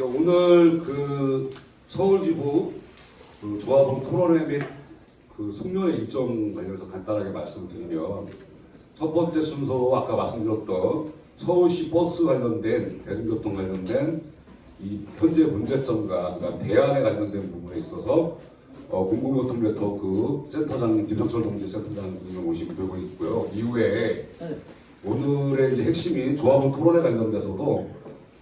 오늘 그 서울지부 그 조합원 토론회 및 그 송년회 일정 관련해서 간단하게 말씀을 드리면, 첫 번째 순서 아까 말씀드렸던 서울시 버스 관련된 대중교통 관련된 이 현재 문제점과 그러니까 대안에 관련된 부분에 있어서 공공교통 네트워크 센터장님 김성철 동지 센터장님을 모시고 들고 있고요. 이후에 오늘의 이제 핵심인 조합원 토론회 관련돼서도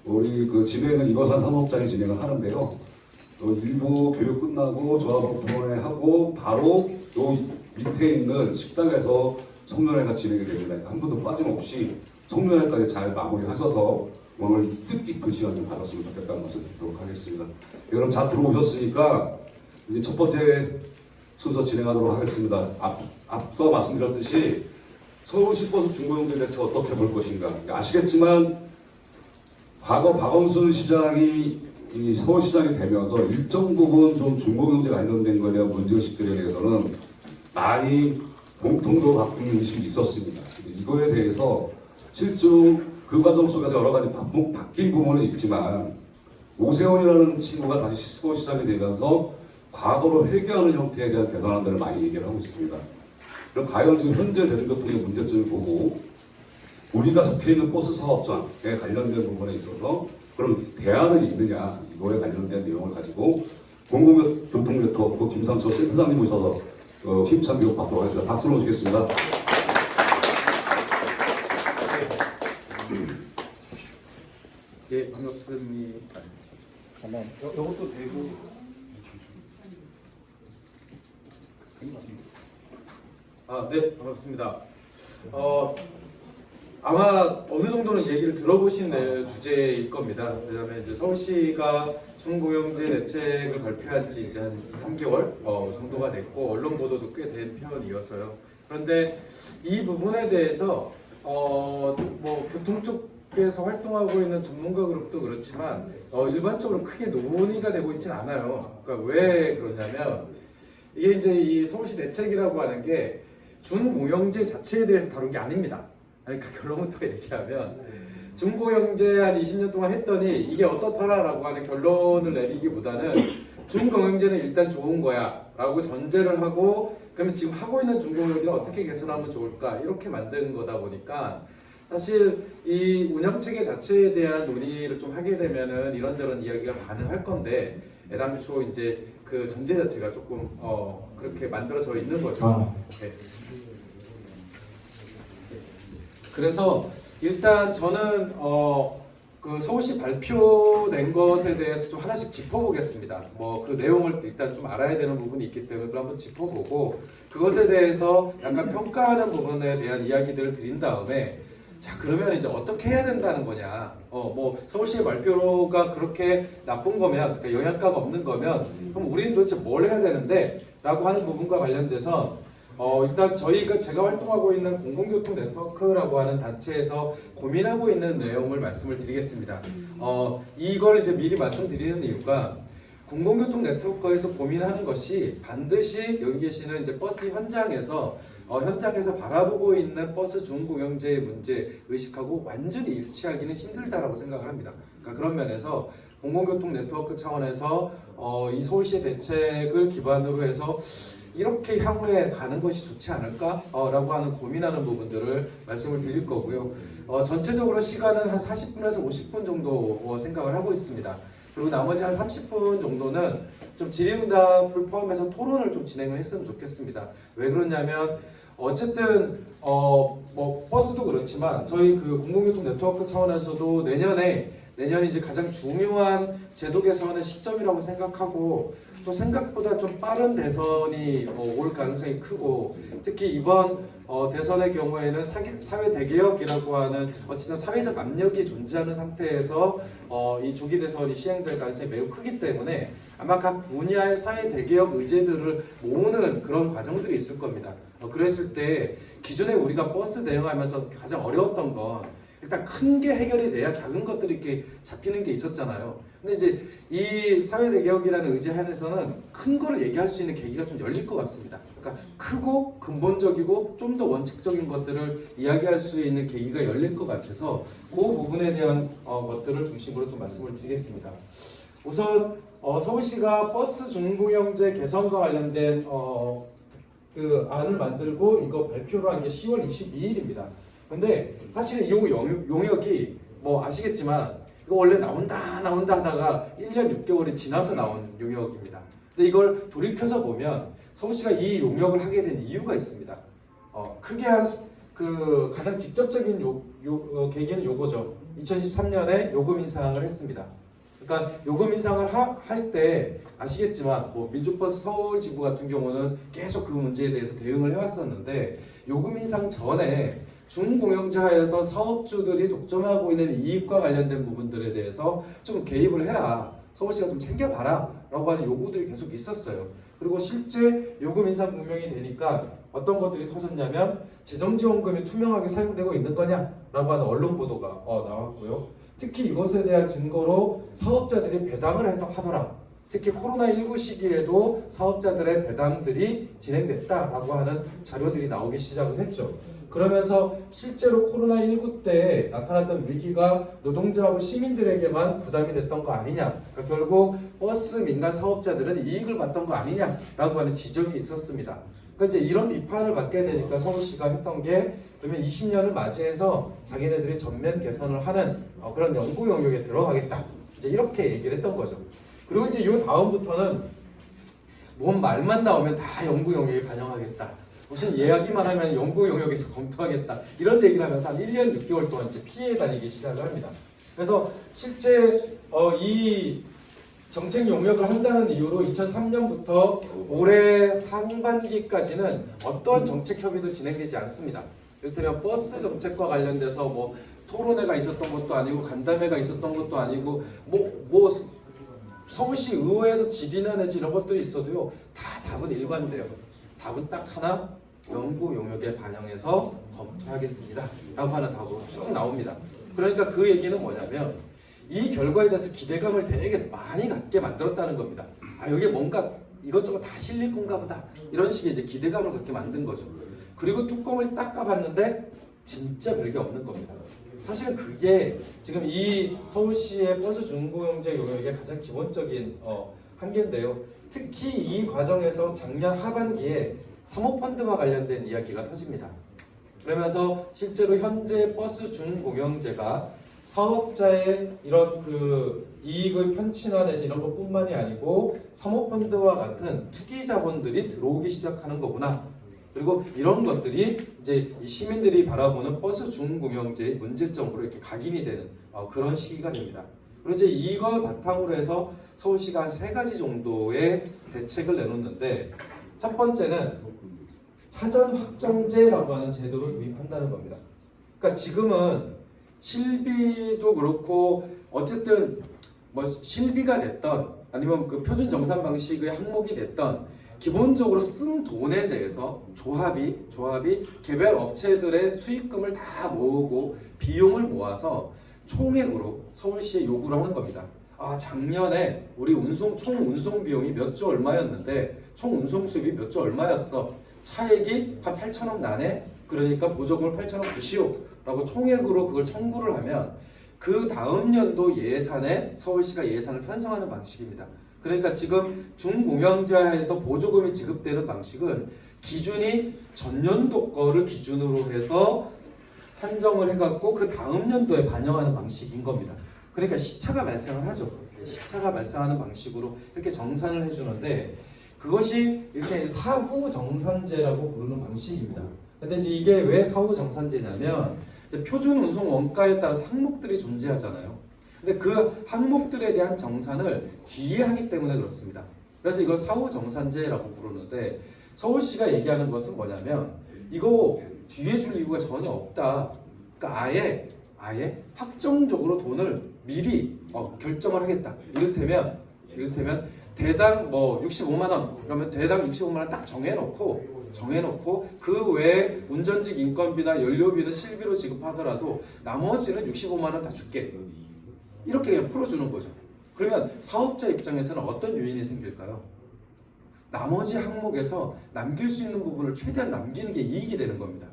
우리 그 진행은 이거산 사무국장이 진행을 하는데요. 일부 교육 끝나고 조합원 토론회 하고 바로 요 밑에 있는 식당에서 송년회가 진행이 됩니다. 한 분도 빠짐없이 송년회까지 잘 마무리하셔서 오늘 뜻깊은 시간 좀 가졌으면 좋겠다는 말씀 드리도록 하겠습니다. 여러분 잘 들어오셨으니까 이제 첫 번째 순서 진행하도록 하겠습니다. 앞서 말씀드렸듯이 서울시 버스 중고용지 대책 어떻게 볼 것인가. 아시겠지만 과거 박원순 시장이 이 서울시장이 되면서 일정 부분 좀 중고경제 관련된 거에 대한 문제의식들에 대해서는 많이 공통도 갖고 있는 의식이 있었습니다. 이거에 대해서 실제 그 과정 속에서 여러 가지 바뀐 부분은 있지만 오세훈이라는 친구가 다시 서울시장이 되면서 과거로 회귀하는 형태에 대한 개선안들을 많이 얘기를 하고 있습니다. 그럼 과연 지금 현재 대중교통의 문제점을 보고 우리가 속해 있는 버스 사업장에 관련된 부분에 있어서 그럼 대안은 있느냐, 이거에 관련된 내용을 가지고 공공교통 네트워크 김상철 센터장님 모셔서 힘찬 교육 받도록 하겠습니다. 박수로 모시겠습니다. 예, 반갑습니다. 이것도 되고. 네, 반갑습니다. 아마 어느 정도는 얘기를 들어보신 주제일 겁니다. 왜냐하면 이제 서울시가 중고경제 대책을 발표한 지 이제 한 3개월 정도가 됐고 언론 보도도 꽤 된 편이어서요. 그런데 이 부분에 대해서 뭐 교통 쪽에서 활동하고 있는 전문가 그룹도 그렇지만 일반적으로 크게 논의가 되고 있지는 않아요. 그러니까 왜 그러냐면 이게 이제 이 서울시 대책이라고 하는 게 준공영제 자체에 대해서 다룬 게 아닙니다. 그러니까 결론부터 얘기하면 중고경제 한 20년 동안 했더니 이게 어떻더라라고 하는 결론을 내리기보다는 중고경제는 일단 좋은 거야 라고 전제를 하고 그러면 지금 하고 있는 중고경제는 어떻게 개선하면 좋을까 이렇게 만든 거다 보니까 사실 이 운영체계 자체에 대한 논의를 좀 하게 되면은 이런저런 이야기가 가능할 건데 애당초 이제 그 전제 자체가 조금 그렇게 만들어져 있는 거죠. 네. 그래서 일단 저는 그 서울시 발표된 것에 대해서 좀 하나씩 짚어보겠습니다. 뭐 그 내용을 일단 좀 알아야 되는 부분이 있기 때문에 그걸 한번 짚어보고 그것에 대해서 약간 평가하는 부분에 대한 이야기들을 드린 다음에 자 그러면 이제 어떻게 해야 된다는 거냐. 뭐 서울시의 발표가 그렇게 나쁜 거면 그러니까 영향가가 없는 거면 그럼 우리는 도대체 뭘 해야 되는데 라고 하는 부분과 관련돼서 일단 제가 활동하고 있는 공공교통 네트워크라고 하는 단체에서 고민하고 있는 내용을 말씀을 드리겠습니다. 이걸 이제 미리 말씀드리는 이유가 공공교통 네트워크에서 고민하는 것이 반드시 여기 계시는 이제 버스 현장에서 바라보고 있는 버스 중고경제의 문제 의식하고 완전히 일치하기는 힘들다라고 생각을 합니다. 그러니까 그런 면에서 공공교통 네트워크 차원에서 이 서울시의 대책을 기반으로 해서 이렇게 향후에 가는 것이 좋지 않을까? 라고 하는 고민하는 부분들을 말씀을 드릴 거고요. 전체적으로 시간은 한 40분에서 50분 정도 생각을 하고 있습니다. 그리고 나머지 한 30분 정도는 좀 질의응답을 포함해서 토론을 좀 진행을 했으면 좋겠습니다. 왜 그러냐면 어쨌든 뭐 버스도 그렇지만 저희 그 공공교통 네트워크 차원에서도 내년이 이제 가장 중요한 제도 개선의 시점이라고 생각하고 또 생각보다 좀 빠른 대선이 올 가능성이 크고 특히 이번 대선의 경우에는 사회 대개혁이라고 하는 어쨌든 사회적 압력이 존재하는 상태에서 이 조기 대선이 시행될 가능성이 매우 크기 때문에 아마 각 분야의 사회 대개혁 의제들을 모으는 그런 과정들이 있을 겁니다. 그랬을 때 기존에 우리가 버스 대응하면서 가장 어려웠던 건 일단 큰 게 해결이 돼야 작은 것들이 이렇게 잡히는 게 있었잖아요. 근데 이제 이 사회대개혁이라는 의지 하에서는 큰 거를 얘기할 수 있는 계기가 좀 열릴 것 같습니다. 그러니까 크고 근본적이고 좀 더 원칙적인 것들을 이야기할 수 있는 계기가 열릴 것 같아서 그 부분에 대한 것들을 중심으로 좀 말씀을 드리겠습니다. 우선 서울시가 버스 준공영제 개선과 관련된 그 안을 만들고 이거 발표를 한 게 10월 22일입니다. 근데 사실은 이 용역이 뭐 아시겠지만 이거 원래 나온다 하다가 1년 6개월이 지나서 나온 용역입니다. 근데 이걸 돌이켜서 보면 서울시가 이 용역을 하게 된 이유가 있습니다. 크게 그 가장 직접적인 계기는 요거죠. 2013년에 요금 인상을 했습니다. 그러니까 요금 인상을 할 때 아시겠지만 뭐 민주버스 서울 지부 같은 경우는 계속 그 문제에 대해서 대응을 해왔었는데 요금 인상 전에 준공영제하에서 사업주들이 독점하고 있는 이익과 관련된 부분들에 대해서 좀 개입을 해라. 서울시가 좀 챙겨봐라 라고 하는 요구들이 계속 있었어요. 그리고 실제 요금 인상 분명히 되니까 어떤 것들이 터졌냐면 재정지원금이 투명하게 사용되고 있는 거냐라고 하는 언론 보도가 나왔고요. 특히 이것에 대한 증거로 사업자들이 배당을 하더라. 특히 코로나19 시기에도 사업자들의 배당들이 진행됐다라고 하는 자료들이 나오기 시작을 했죠. 그러면서 실제로 코로나19 때 나타났던 위기가 노동자하고 시민들에게만 부담이 됐던 거 아니냐. 그러니까 결국 버스 민간 사업자들은 이익을 봤던 거 아니냐라고 하는 지적이 있었습니다. 그러니까 이제 이런 비판을 받게 되니까 서울시가 했던 게 그러면 20년을 맞이해서 자기네들이 전면 개선을 하는 그런 연구 영역에 들어가겠다. 이제 이렇게 얘기를 했던 거죠. 그리고 이제 이 다음부터는 뭔 말만 나오면 다 연구 영역에 반영하겠다. 무슨 이야기만 하면 연구 영역에서 검토하겠다. 이런 얘기를 하면서 한 1년 6개월 동안 이제 피해 다니기 시작을 합니다. 그래서 실제 이 정책 용역을 한다는 이유로 2003년부터 올해 상반기까지는 어떠한 정책 협의도 진행되지 않습니다. 이를테면 버스 정책과 관련돼서 뭐 토론회가 있었던 것도 아니고 간담회가 있었던 것도 아니고 뭐 서울시 의회에서 질의나 내지 이런 것들이 있어도요 다 답은 일관돼요. 답은 딱 하나, 연구 용역에 반영해서 검토하겠습니다 라고 하는 답으로 쭉 나옵니다. 그러니까 그 얘기는 뭐냐면 이 결과에 대해서 기대감을 되게 많이 갖게 만들었다는 겁니다. 여기에 뭔가 이것저것 다 실릴 건가 보다 이런 식의 이제 기대감을 갖게 만든 거죠. 그리고 뚜껑을 딱 까봤는데 진짜 별게 없는 겁니다. 사실은 그게 지금 이 서울시의 버스 준공영제 용역의 가장 기본적인 한계인데요. 특히 이 과정에서 작년 하반기에 사모펀드와 관련된 이야기가 터집니다. 그러면서 실제로 현재 버스 준공영제가 사업자의 이런 그 이익을 편취나 내지 이런 것뿐만이 아니고 사모펀드와 같은 투기 자본들이 들어오기 시작하는 거구나. 그리고 이런 것들이 이제 이 시민들이 바라보는 버스 준공영제의 문제점으로 이렇게 각인이 되는 그런 시기가 됩니다. 그리고 이제 이걸 바탕으로 해서 서울시가 한 3가지 정도의 대책을 내놓는데 첫 번째는 사전 확정제라고 하는 제도를 도입한다는 겁니다. 그러니까 지금은 실비도 그렇고 어쨌든 뭐 실비가 됐던 아니면 그 표준 정산 방식의 항목이 됐던 기본적으로 쓴 돈에 대해서 조합이 개별 업체들의 수익금을 다 모으고 비용을 모아서 총액으로 서울시에 요구를 하는 겁니다. 작년에 우리 총 운송 비용이 몇 조 얼마였는데 총 운송 수입이 몇 조 얼마였어. 차액이 한 8천억 나네. 그러니까 보조금을 8천억 주시오 라고 총액으로 그걸 청구를 하면 그 다음 연도 예산에 서울시가 예산을 편성하는 방식입니다. 그러니까 지금 준공영제에서 보조금이 지급되는 방식은 기준이 전년도 거를 기준으로 해서 산정을 해갖고 그 다음 연도에 반영하는 방식인 겁니다. 그러니까 시차가 발생을 하죠. 시차가 발생하는 방식으로 이렇게 정산을 해주는데 그것이 이렇게 사후 정산제라고 부르는 방식입니다. 근데 이제 이게 왜 사후 정산제냐면 표준 운송 원가에 따라서 항목들이 존재하잖아요. 근데 그 항목들에 대한 정산을 뒤에 하기 때문에 그렇습니다. 그래서 이걸 사후 정산제라고 부르는데 서울시가 얘기하는 것은 뭐냐면 이거 뒤에 줄 이유가 전혀 없다. 그러니까 아예 확정적으로 돈을 미리 결정을 하겠다. 이를테면 대당 뭐 65만 원 그러면 대당 65만 원 딱 정해놓고 정해놓고 그 외에 운전직 인건비나 연료비는 실비로 지급하더라도 나머지는 65만 원 다 줄게. 이렇게 그냥 풀어주는 거죠. 그러면 사업자 입장에서는 어떤 요인이 생길까요? 나머지 항목에서 남길 수 있는 부분을 최대한 남기는 게 이익이 되는 겁니다.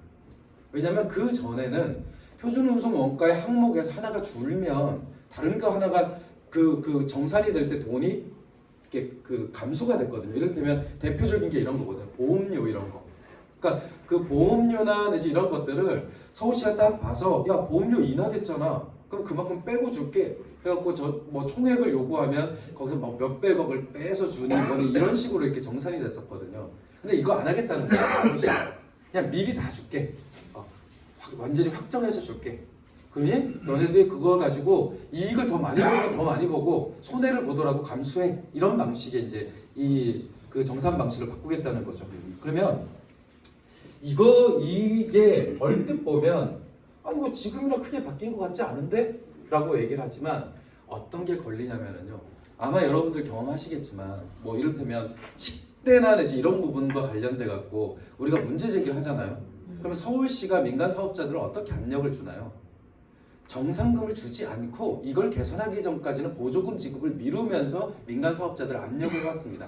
왜냐하면 그 전에는 표준운송 원가의 항목에서 하나가 줄면 다른 거 하나가 그 정산이 될 때 돈이 이렇게 그 감소가 됐거든요. 이를테면 대표적인 게 이런 거거든요. 보험료 이런 거. 그러니까 그 보험료나 내지 이런 것들을 서울시가 딱 봐서 야 보험료 인하됐잖아. 그럼 그만큼 빼고 줄게. 해갖고 저 뭐 총액을 요구하면 거기서 막 몇백억을 빼서 주는 거는 이런 식으로 이렇게 정산이 됐었거든요. 근데 이거 안 하겠다는 거예요. 그냥 미리 다 줄게. 완전히 확정해서 줄게. 그러니 너네들이 그걸 가지고 이익을 더 많이 보고 손해를 보더라도 감수해. 이런 방식의 이제 이 그 정산 방식을 바꾸겠다는 거죠. 그러면 이게 얼뜻 보면 아니 뭐 지금이랑 크게 바뀐 것 같지 않은데? 라고 얘기를 하지만 어떤 게 걸리냐면요. 아마 여러분들 경험하시겠지만 뭐 이를테면 식대나 내지 이런 부분과 관련돼 갖고 우리가 문제 제기를 하잖아요. 그럼 서울시가 민간 사업자들은 어떻게 압력을 주나요? 정상금을 주지 않고 이걸 개선하기 전까지는 보조금 지급을 미루면서 민간 사업자들 압력을 해왔습니다.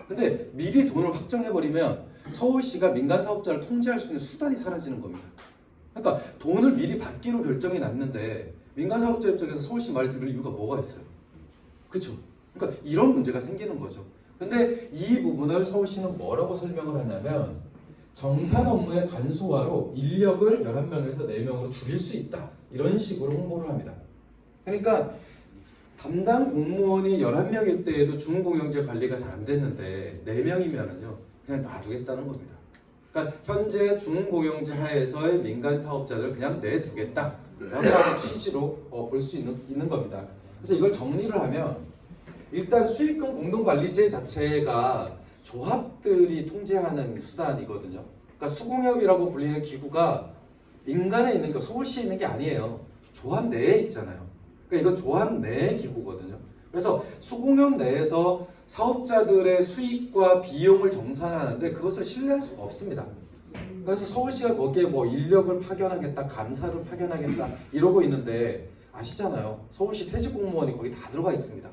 근데 미리 돈을 확정해버리면 서울시가 민간 사업자를 통제할 수 있는 수단이 사라지는 겁니다. 그러니까 돈을 미리 받기로 결정이 났는데 민간 사업자 입장에서 서울시 말 들을 이유가 뭐가 있어요? 그렇죠? 그러니까 이런 문제가 생기는 거죠. 근데 이 부분을 서울시는 뭐라고 설명을 하냐면 정산 업무의 간소화로 인력을 11명에서 4명으로 줄일 수 있다. 이런 식으로 홍보를 합니다. 그러니까 담당 공무원이 11명일 때에도 중공영제 관리가 잘 안 됐는데 4명이면은요 그냥 놔두겠다는 겁니다. 그러니까 현재 중공영제 하에서의 민간 사업자들 그냥 내두겠다 라고 하는 취지로 볼 수 있는 겁니다. 그래서 이걸 정리를 하면 일단 수익금 공동관리제 자체가 조합들이 통제하는 수단이거든요. 그러니까 수공협이라고 불리는 기구가 민간에 있는 게 서울시에 있는 게 아니에요. 조합 내에 있잖아요. 그러니까 이건 조합 내 기구거든요. 그래서 수공협 내에서 사업자들의 수익과 비용을 정산하는데 그것을 신뢰할 수가 없습니다. 그래서 서울시가 거기에 뭐 인력을 파견하겠다, 감사를 파견하겠다 이러고 있는데 아시잖아요. 서울시 퇴직 공무원이 거기 다 들어가 있습니다.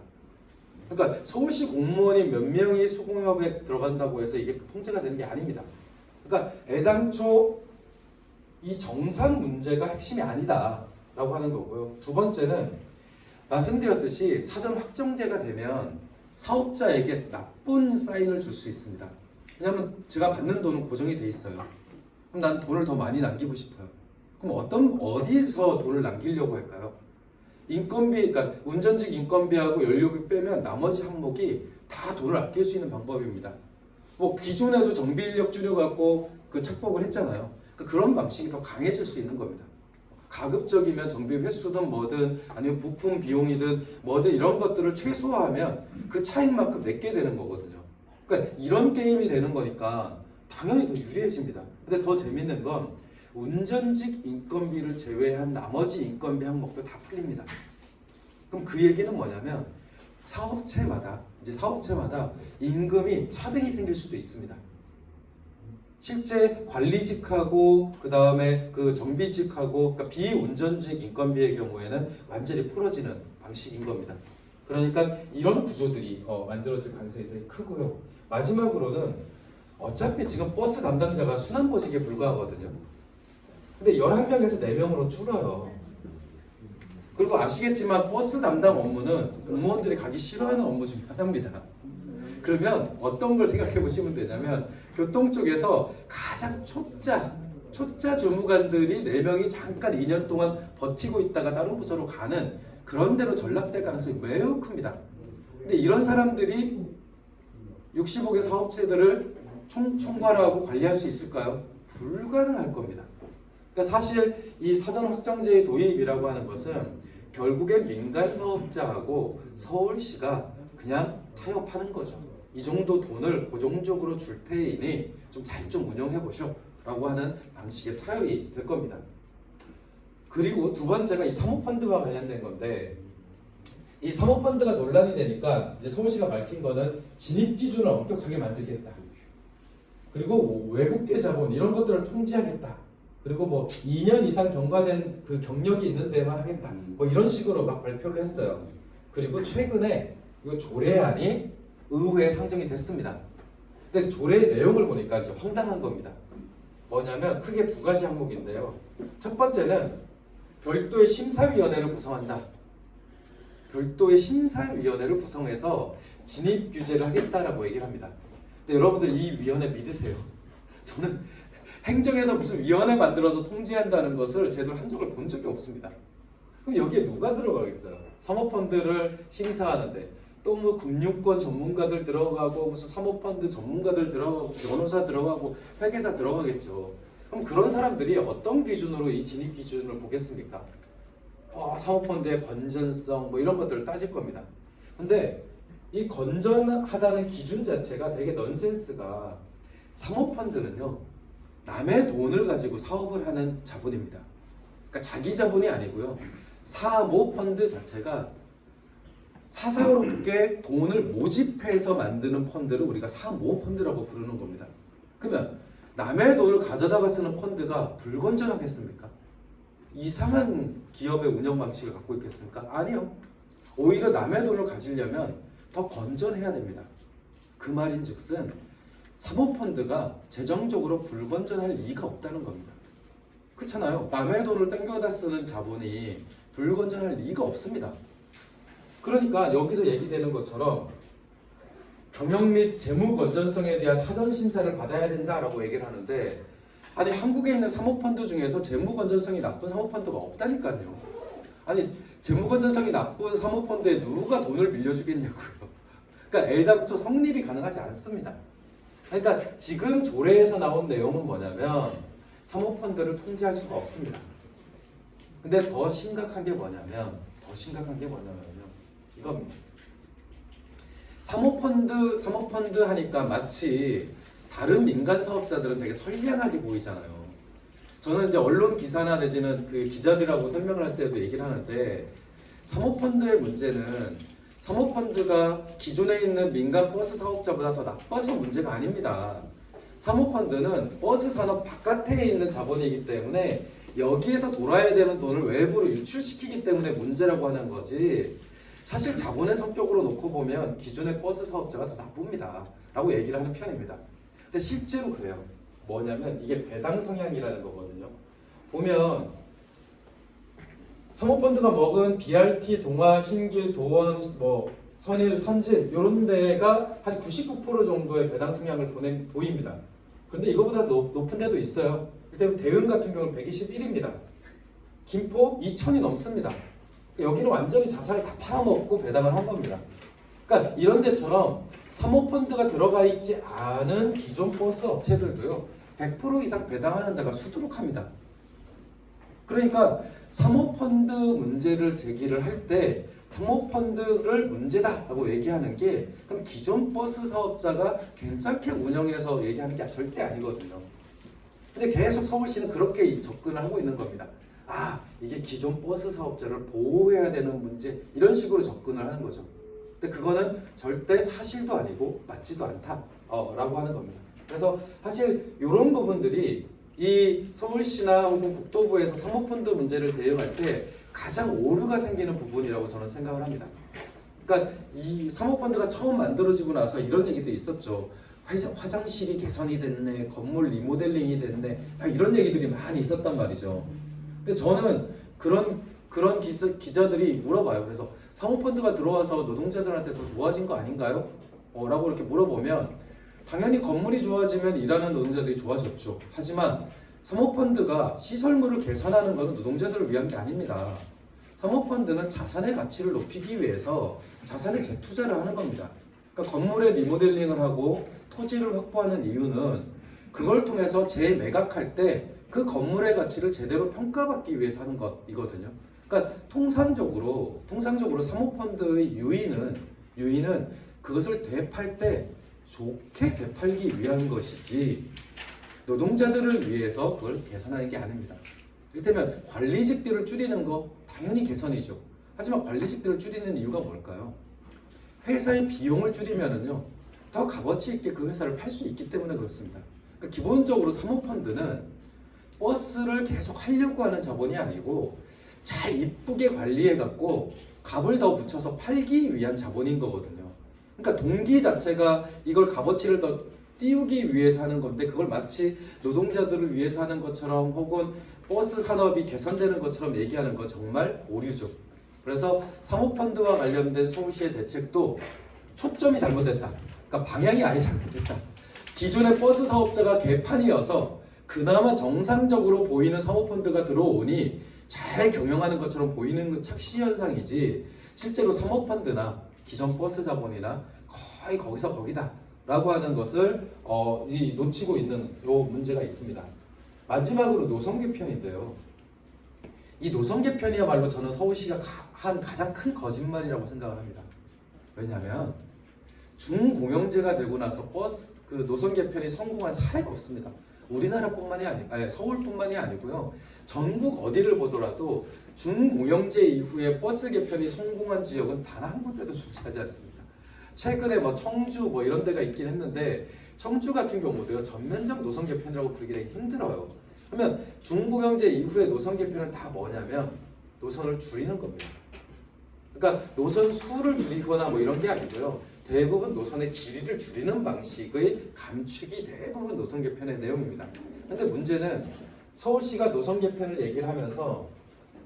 그러니까 서울시 공무원이 몇 명이 수공협에 들어간다고 해서 이게 통제가 되는 게 아닙니다. 그러니까 애당초 이 정산 문제가 핵심이 아니다라고 하는 거고요. 두 번째는 말씀드렸듯이 사전 확정제가 되면 사업자에게 나쁜 사인을 줄 수 있습니다. 왜냐하면 제가 받는 돈은 고정이 돼 있어요. 그럼 난 돈을 더 많이 남기고 싶어요. 그럼 어디서 돈을 남기려고 할까요? 인건비, 그러니까 운전직 인건비하고 연료비 빼면 나머지 항목이 다 돈을 아낄 수 있는 방법입니다. 뭐 기존에도 정비 인력 줄여갖고 그 착복을 했잖아요. 그런 방식이 더 강해질 수 있는 겁니다. 가급적이면 정비 횟수든 뭐든 아니면 부품 비용이든 뭐든 이런 것들을 최소화하면 그 차익만큼 내게 되는 거거든요. 그러니까 이런 게임이 되는 거니까 당연히 더 유리해집니다. 근데 더 재밌는 건 운전직 인건비를 제외한 나머지 인건비 항목도 다 풀립니다. 그럼 그 얘기는 뭐냐면 사업체마다 임금이 차등이 생길 수도 있습니다. 실제 관리직하고 그 다음에 그 정비직하고 그러니까 비운전직 인건비의 경우에는 완전히 풀어지는 방식인 겁니다. 그러니까 이런 구조들이 만들어질 가능성이 되게 크고요. 마지막으로는 어차피 지금 버스 담당자가 순환보직에 불과하거든요. 근데 11명에서 4명으로 줄어요. 그리고 아시겠지만 버스 담당 업무는 공무원들이 가기 싫어하는 업무 중에 하나입니다. 그러면 어떤 걸 생각해 보시면 되냐면 교통 쪽에서 가장 초짜 주무관들이 4명이 잠깐 2년 동안 버티고 있다가 다른 부서로 가는 그런 데로 전락될 가능성이 매우 큽니다. 근데 이런 사람들이 65개 사업체들을 총괄하고 관리할 수 있을까요? 불가능할 겁니다. 그러니까 사실 이 사전 확정제의 도입이라고 하는 것은 결국엔 민간 사업자하고 서울시가 그냥 타협하는 거죠. 이 정도 돈을 고정적으로 줄 테이니 좀 잘 좀 운영해 보셔 라고 하는 방식의 타협이 될 겁니다. 그리고 두 번째가 이 사모펀드와 관련된 건데 이 사모펀드가 논란이 되니까 이제 서울시가 밝힌 거는 진입 기준을 엄격하게 만들겠다. 그리고 뭐 외국계 자본 이런 것들을 통제하겠다. 그리고 뭐 2년 이상 경과된 그 경력이 있는 데만 하겠다. 뭐 이런 식으로 막 발표를 했어요. 그리고 최근에 이 조례안이 의회에 상정이 됐습니다. 근데 조례의 내용을 보니까 이제 황당한 겁니다. 뭐냐면 크게 두 가지 항목인데요. 첫 번째는 별도의 심사위원회를 구성한다. 별도의 심사위원회를 구성해서 진입 규제를 하겠다라고 얘기를 합니다. 근데 여러분들 이 위원회 믿으세요? 저는 행정에서 무슨 위원회 만들어서 통제한다는 것을 제대로 한 적을 본 적이 없습니다. 그럼 여기에 누가 들어가겠어요? 사모펀드를 심사하는데 또 뭐 금융권 전문가들 들어가고 무슨 사모펀드 전문가들 들어가고 변호사 들어가고 회계사 들어가겠죠. 그럼 그런 사람들이 어떤 기준으로 이 진입 기준을 보겠습니까? 사모펀드의 건전성 뭐 이런 것들을 따질 겁니다. 근데 이 건전하다는 기준 자체가 되게 넌센스가 사모펀드는요 남의 돈을 가지고 사업을 하는 자본입니다. 그러니까 자기 자본이 아니고요. 사모펀드 자체가 사사롭게 돈을 모집해서 만드는 펀드를 우리가 사모펀드라고 부르는 겁니다. 그러면 남의 돈을 가져다가 쓰는 펀드가 불건전하겠습니까? 이상한 기업의 운영 방식을 갖고 있겠습니까? 아니요. 오히려 남의 돈을 가지려면 더 건전해야 됩니다. 그 말인즉슨 사모펀드가 재정적으로 불건전할 리가 없다는 겁니다. 그렇잖아요. 남의 돈을 땡겨다 쓰는 자본이 불건전할 리가 없습니다. 그러니까 여기서 얘기되는 것처럼 경영 및 재무 건전성에 대한 사전 심사를 받아야 된다라고 얘기를 하는데 아니 한국에 있는 사모펀드 중에서 재무 건전성이 나쁜 사모펀드가 없다니까요. 아니 재무 건전성이 나쁜 사모펀드에 누가 돈을 빌려주겠냐고요. 그러니까 애당초 성립이 가능하지 않습니다. 그러니까 지금 조례에서 나온 내용은 뭐냐면 사모펀드를 통제할 수가 없습니다. 근데 더 심각한 게 뭐냐면요. 이겁니다. 사모펀드 하니까 마치 다른 민간 사업자들은 되게 선량하게 보이잖아요. 저는 이제 언론 기사나 내지는 그 기자들하고 설명을 할 때도 얘기를 하는데 사모펀드의 문제는 사모펀드가 기존에 있는 민간 버스 사업자보다 더 나빠서 문제가 아닙니다. 사모펀드는 버스 산업 바깥에 있는 자본이기 때문에 여기에서 돌아야 되는 돈을 외부로 유출시키기 때문에 문제라고 하는 거지 사실 자본의 성격으로 놓고 보면 기존의 버스 사업자가 더 나쁩니다 라고 얘기를 하는 편입니다. 근데 실제로 그래요. 뭐냐면 이게 배당 성향이라는 거거든요. 보면 사모펀드가 먹은 BRT, 동아, 신길, 도원, 뭐 선일, 선진 이런 데가 한 99% 정도의 배당 성향을 보입니다. 그런데 이거보다 높은 데도 있어요. 일단 대흥 같은 경우는 121입니다. 김포 2000이 넘습니다. 여기는 완전히 자산을 다 팔아먹고 배당을 한 겁니다. 그러니까 이런 데처럼 사모펀드가 들어가 있지 않은 기존 버스 업체들도요 100% 이상 배당하는 데가 수두룩합니다. 그러니까 사모펀드 문제를 제기를 할 때 사모펀드를 문제다라고 얘기하는 게 그럼 기존 버스 사업자가 괜찮게 운영해서 얘기하는 게 절대 아니거든요. 근데 계속 서울시는 그렇게 접근을 하고 있는 겁니다. 이게 기존 버스 사업자를 보호해야 되는 문제 이런 식으로 접근을 하는 거죠. 근데 그거는 절대 사실도 아니고 맞지도 않다라고 하는 겁니다. 그래서 사실 이런 부분들이 이 서울시나 혹은 국토부에서 사모펀드 문제를 대응할 때 가장 오류가 생기는 부분이라고 저는 생각을 합니다. 그러니까 이 사모펀드가 처음 만들어지고 나서 이런 얘기도 있었죠. 화장실이 개선이 됐네, 건물 리모델링이 됐네, 이런 얘기들이 많이 있었단 말이죠. 근데 저는 그런 기자들이 물어봐요. 그래서 사모펀드가 들어와서 노동자들한테 더 좋아진 거 아닌가요? 라고 이렇게 물어보면 당연히 건물이 좋아지면 일하는 노동자들이 좋아졌죠. 하지만 사모펀드가 시설물을 개선하는 것은 노동자들을 위한 게 아닙니다. 사모펀드는 자산의 가치를 높이기 위해서 자산의 재투자를 하는 겁니다. 그러니까 건물의 리모델링을 하고 토지를 확보하는 이유는 그걸 통해서 재매각할 때 그 건물의 가치를 제대로 평가받기 위해서 하는 것이거든요. 그러니까 통상적으로 사모펀드의 유의는 그것을 되팔 때 좋게 되팔기 위한 것이지 노동자들을 위해서 그걸 개선하는 게 아닙니다. 이를테면 관리직들을 줄이는 거 당연히 개선이죠. 하지만 관리직들을 줄이는 이유가 뭘까요? 회사의 비용을 줄이면은요 더 값어치 있게 그 회사를 팔 수 있기 때문에 그렇습니다. 그러니까 기본적으로 사모펀드는 버스를 계속 하려고 하는 자본이 아니고 잘 이쁘게 관리해갖고 값을 더 붙여서 팔기 위한 자본인 거거든요. 그러니까 동기 자체가 이걸 값어치를 더 띄우기 위해서 하는 건데 그걸 마치 노동자들을 위해서 하는 것처럼 혹은 버스 산업이 개선되는 것처럼 얘기하는 건 정말 오류죠. 그래서 사모펀드와 관련된 서울시의 대책도 초점이 잘못됐다. 그러니까 방향이 아예 잘못됐다. 기존의 버스 사업자가 개판이어서 그나마 정상적으로 보이는 사모펀드가 들어오니 잘 경영하는 것처럼 보이는 건 착시 현상이지 실제로 사모펀드나 기존 버스 자본이나 거의 거기서 거기다 라고 하는 것을 놓치고 있는 요 문제가 있습니다. 마지막으로 노선 개편인데요. 이 노선 개편이야말로 저는 서울시가 한 가장 큰 거짓말이라고 생각을 합니다. 왜냐하면 중공영제가 되고 나서 그 노선 개편이 성공한 사례가 없습니다. 우리나라뿐만이 아니 서울뿐만이 아니고요. 전국 어디를 보더라도 중공영제 이후에 버스 개편이 성공한 지역은 단 한 군데도 존재하지 않습니다. 최근에 뭐 청주 뭐 이런 데가 있긴 했는데 청주 같은 경우도요. 전면적 노선 개편이라고 부르기 힘들어요. 그러면 중공영제 이후의 노선 개편은 다 뭐냐면 노선을 줄이는 겁니다. 그러니까 노선 수를 줄이거나 뭐 이런 게 아니고요. 대부분 노선의 길이를 줄이는 방식의 감축이 대부분 노선 개편의 내용입니다. 근데 문제는 서울시가 노선 개편을 얘기를 하면서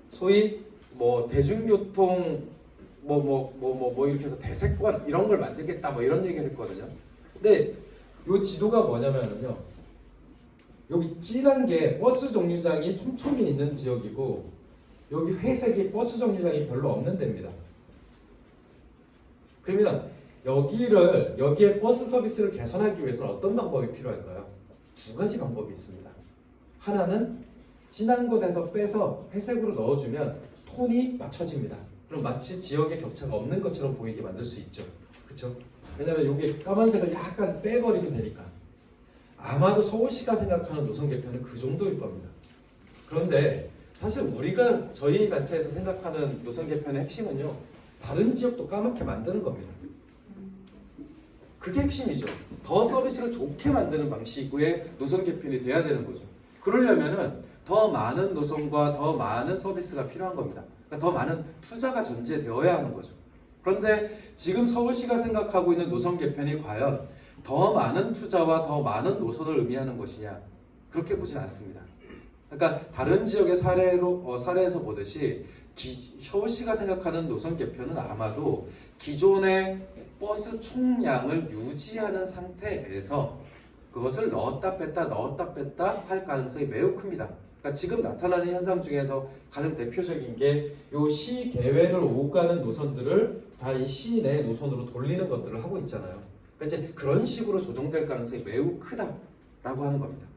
소위 뭐 대중교통 뭐 이렇게 해서 대세권 이런 걸 만들겠다 뭐 이런 얘기를 했거든요. 근데 이 지도가 뭐냐면요. 여기 진한 게 버스 정류장이 촘촘히 있는 지역이고 여기 회색이 버스 정류장이 별로 없는 데입니다. 그러면 여기에 버스 서비스를 개선하기 위해서는 어떤 방법이 필요할까요? 두 가지 방법이 있습니다. 하나는 진한 곳에서 빼서 회색으로 넣어주면 톤이 맞춰집니다. 그럼 마치 지역의 격차가 없는 것처럼 보이게 만들 수 있죠. 그렇죠? 왜냐하면 여기 까만색을 약간 빼버리면 되니까. 아마도 서울시가 생각하는 노선 개편은 그 정도일 겁니다. 그런데 사실 우리가 저희 단체에서 생각하는 노선 개편의 핵심은요. 다른 지역도 까맣게 만드는 겁니다. 그게 핵심이죠. 더 서비스를 좋게 만드는 방식의 노선 개편이 돼야 되는 거죠. 그러려면은 더 많은 노선과 더 많은 서비스가 필요한 겁니다. 그러니까 더 많은 투자가 전제되어야 하는 거죠. 그런데 지금 서울시가 생각하고 있는 노선 개편이 과연 더 많은 투자와 더 많은 노선을 의미하는 것이냐? 그렇게 보진 않습니다. 그러니까 다른 지역의 사례에서 보듯이 서울시가 생각하는 노선 개편은 아마도 기존의 버스 총량을 유지하는 상태에서 그것을 넣었다 뺐다 할 가능성이 매우 큽니다. 그러니까 지금 나타나는 현상 중에서 가장 대표적인 게 요 시 계획을 오가는 노선들을 다 이 시 내 노선으로 돌리는 것들을 하고 있잖아요. 그러니까 이제 그런 식으로 조정될 가능성이 매우 크다라고 하는 겁니다.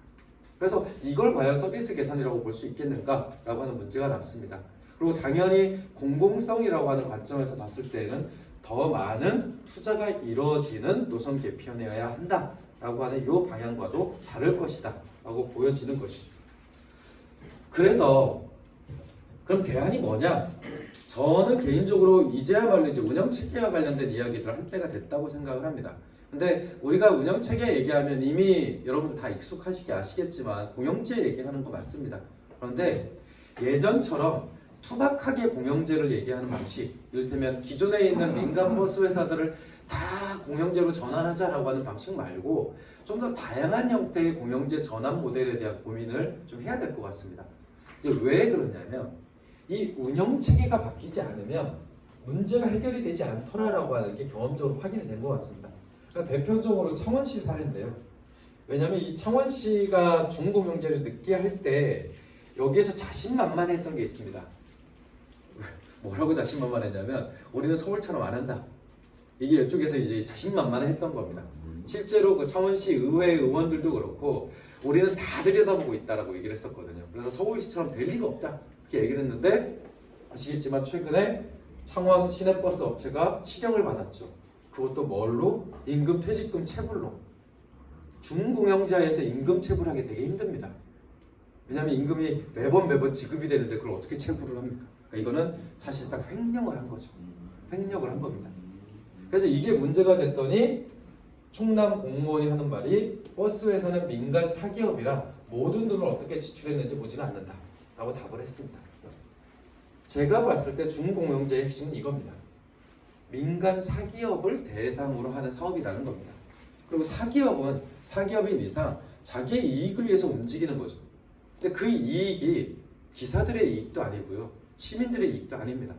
그래서 이걸 과연 서비스 개선이라고 볼 수 있겠는가라고 하는 문제가 남습니다. 그리고 당연히 공공성이라고 하는 관점에서 봤을 때는 더 많은 투자가 이루어지는 노선 개편이어야 한다라고 하는 이 방향과도 다를 것이다라고 보여지는 것이죠. 그래서 그럼 대안이 뭐냐? 저는 개인적으로 이제야말로 이제 운영 체계와 관련된 이야기들을 할 때가 됐다고 생각을 합니다. 근데 우리가 운영 체계 얘기하면 이미 여러분들 다 익숙하시게 아시겠지만 공영제 얘기하는 거 맞습니다. 그런데 예전처럼 투박하게 공영제를 얘기하는 방식, 이를테면 기존에 있는 민간 버스 회사들을 다 공영제로 전환하자라고 하는 방식 말고 좀 더 다양한 형태의 공영제 전환 모델에 대한 고민을 좀 해야 될 것 같습니다. 이제 왜 그러냐면 이 운영 체계가 바뀌지 않으면 문제가 해결이 되지 않더라라고 하는 게 경험적으로 확인이 된 것 같습니다. 그러니까 대표적으로 창원시 사례인데요. 왜냐하면 이 창원시가 중공영제를 늦게 할 때 여기에서 자신만만했던 게 있습니다. 뭐라고 자신만만했냐면 우리는 서울처럼 안 한다. 이게 이쪽에서 이제 자신만만했던 겁니다. 실제로 그 창원시 의회 의원들도 그렇고 우리는 다 들여다보고 있다라고 얘기를 했었거든요. 그래서 서울시처럼 될 리가 없다 이렇게 얘기를 했는데 아시겠지만 최근에 창원 시내버스 업체가 실형을 받았죠. 그것도 뭘로? 임금 퇴직금 체불로. 중공영자에서 임금 체불하기 되게 힘듭니다. 왜냐하면 임금이 매번 지급이 되는데 그걸 어떻게 체불을 합니까? 그러니까 이거는 사실상 횡령을 한 거죠. 횡령을 한 겁니다. 그래서 이게 문제가 됐더니 충남 공무원이 하는 말이 버스 회사는 민간 사기업이라 모든 돈을 어떻게 지출했는지 보지는 않는다 라고 답을 했습니다. 제가 봤을 때 준공영제의 핵심은 이겁니다. 민간 사기업을 대상으로 하는 사업이라는 겁니다. 그리고 사기업인 이상 자기의 이익을 위해서 움직이는 거죠. 근데 그 이익이 기사들의 이익도 아니고요. 시민들의 이익도 아닙니다.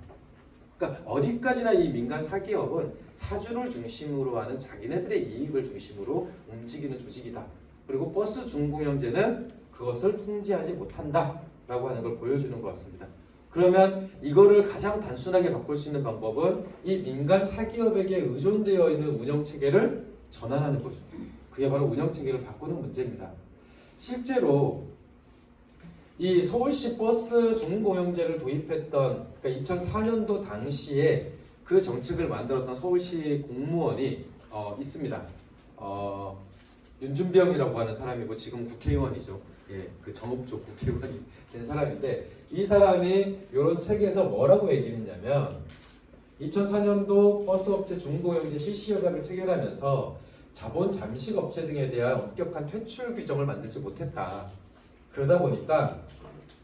그러니까 어디까지나 이 민간 사기업은 사주를 중심으로 하는 자기네들의 이익을 중심으로 움직이는 조직이다. 그리고 버스 준공영제는 그것을 통제하지 못한다라고 하는 걸 보여주는 것 같습니다. 그러면 이거를 가장 단순하게 바꿀 수 있는 방법은 이 민간 사기업에게 의존되어 있는 운영체계를 전환하는 거죠. 그게 바로 운영체계를 바꾸는 문제입니다. 실제로 이 서울시 버스 준공영제를 도입했던 그러니까 2004년도 당시에 그 정책을 만들었던 서울시 공무원이 있습니다. 윤준병이라고 하는 사람이고 지금 국회의원이죠. 예, 그 정읍쪽 국회의원이 된 사람인데 이 사람이 이런 책에서 뭐라고 얘기를 했냐면 2004년도 버스업체 준공영제 실시 협약을 체결하면서 자본 잠식 업체 등에 대한 엄격한 퇴출 규정을 만들지 못했다. 그러다 보니까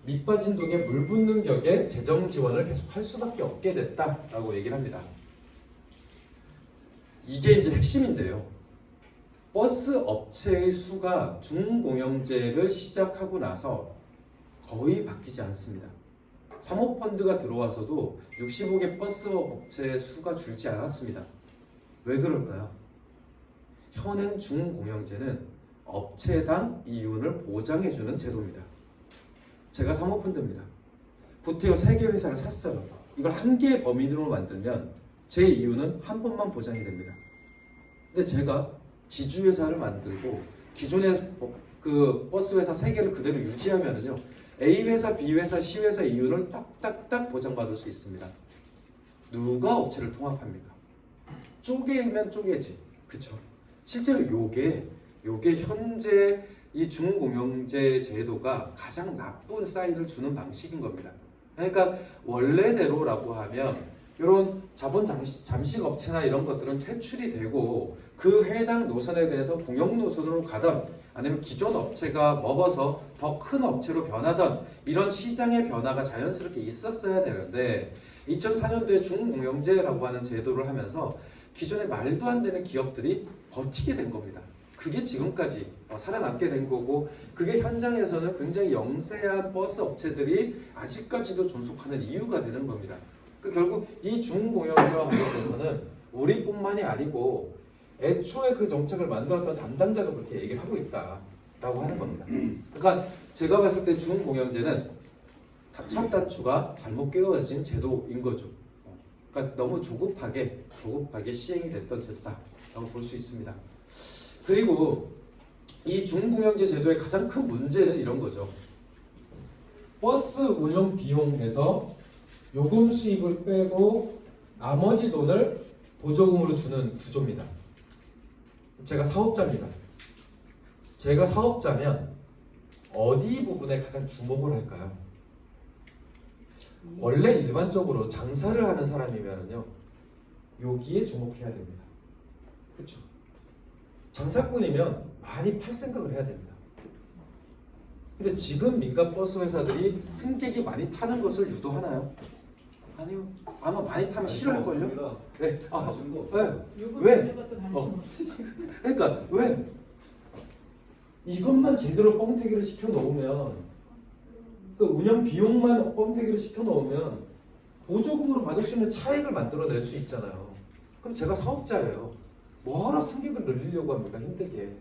밑빠진 독에 물 붓는 격에 재정 지원을 계속할 수밖에 없게 됐다라고 얘기를 합니다. 이게 이제 핵심인데요. 버스 업체의 수가 준공영제를 시작하고 나서 거의 바뀌지 않습니다. 사모펀드가 들어와서도 65개 버스 업체의 수가 줄지 않았습니다. 왜 그럴까요? 현행 준공영제는 업체당 이윤을 보장해주는 제도입니다. 제가 사모펀드입니다. 구태여 3개 회사를 샀어요. 이걸 한 개의 범위로 만들면 제 이윤은 한 번만 보장이 됩니다. 근데 제가 지주회사를 만들고 기존의 그 버스 회사 3개를 그대로 유지하면은요, A 회사, B 회사, C 회사 이윤을 딱딱딱 보장받을 수 있습니다. 누가 업체를 통합합니까? 쪼개면 쪼개지, 그쵸? 실제로 요게 현재 이 준공영제 제도가 가장 나쁜 사인을 주는 방식인 겁니다. 그러니까 원래대로라고 하면 이런 자본 잠식 업체나 이런 것들은 퇴출이 되고 그 해당 노선에 대해서 공영 노선으로 가던 아니면 기존 업체가 먹어서 더 큰 업체로 변하던 이런 시장의 변화가 자연스럽게 있었어야 되는데 2004년도에 준공영제라고 하는 제도를 하면서 기존에 말도 안 되는 기업들이 버티게 된 겁니다. 그게 지금까지 살아남게 된 거고 그게 현장에서는 굉장히 영세한 버스 업체들이 아직까지도 존속하는 이유가 되는 겁니다. 결국 이 준공영제와 관련해서는 우리뿐만이 아니고 애초에 그 정책을 만들었던 담당자도 그렇게 얘기를 하고 있다라고 하는 겁니다. 그러니까 제가 봤을 때 준공영제는 첫 단추가 잘못 끼워진 제도인 거죠. 그러니까 너무 조급하게 시행이 됐던 제도다라고 볼 수 있습니다. 그리고 이 준공영제 제도의 가장 큰 문제는 이런 거죠. 버스 운영 비용에서 요금 수입을 빼고 나머지 돈을 보조금으로 주는 구조입니다. 제가 사업자입니다. 제가 사업자면 어디 부분에 가장 주목을 할까요? 원래 일반적으로 장사를 하는 사람이면요, 여기에 주목해야 됩니다. 그렇죠? 장사꾼이면 많이 팔 생각을 해야 됩니다. 근데 지금 민간 버스 회사들이 승객이 많이 타는 것을 유도하나요? 아니요. 아마 많이 타면 싫어할걸요? 네. 왜? 그러니까 왜? 이것만 제대로 뻥튀기를 시켜 놓으면 그 운영 비용만 뻥튀기를 시켜 놓으면 보조금으로 받을 수 있는 차익을 만들어낼 수 있잖아요. 그럼 제가 사업자예요. 뭐하러 승객을 늘리려고 합니까? 힘들게.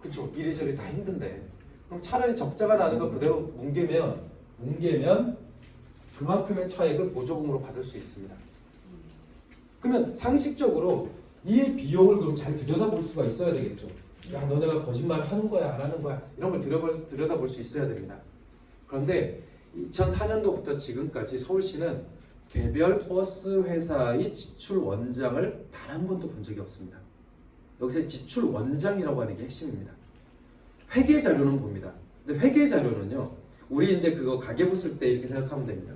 그쵸? 이리저리 다 힘든데. 그럼 차라리 적자가 나는 거 그대로 뭉개면 그만큼의 차익을 보조금으로 받을 수 있습니다. 그러면 상식적으로 이 비용을 그럼 잘 들여다볼 수가 있어야 되겠죠. 야, 너네가 거짓말을 하는 거야, 안 하는 거야, 이런 걸 들여다볼 수 있어야 됩니다. 그런데 2004년도부터 지금까지 서울시는 개별 버스 회사의 지출 원장을 단 한 번도 본 적이 없습니다. 여기서 지출 원장이라고 하는 게 핵심입니다. 회계 자료는 봅니다. 근데 회계 자료는요, 우리 이제 그거 가계부 쓸 때 이렇게 생각하면 됩니다.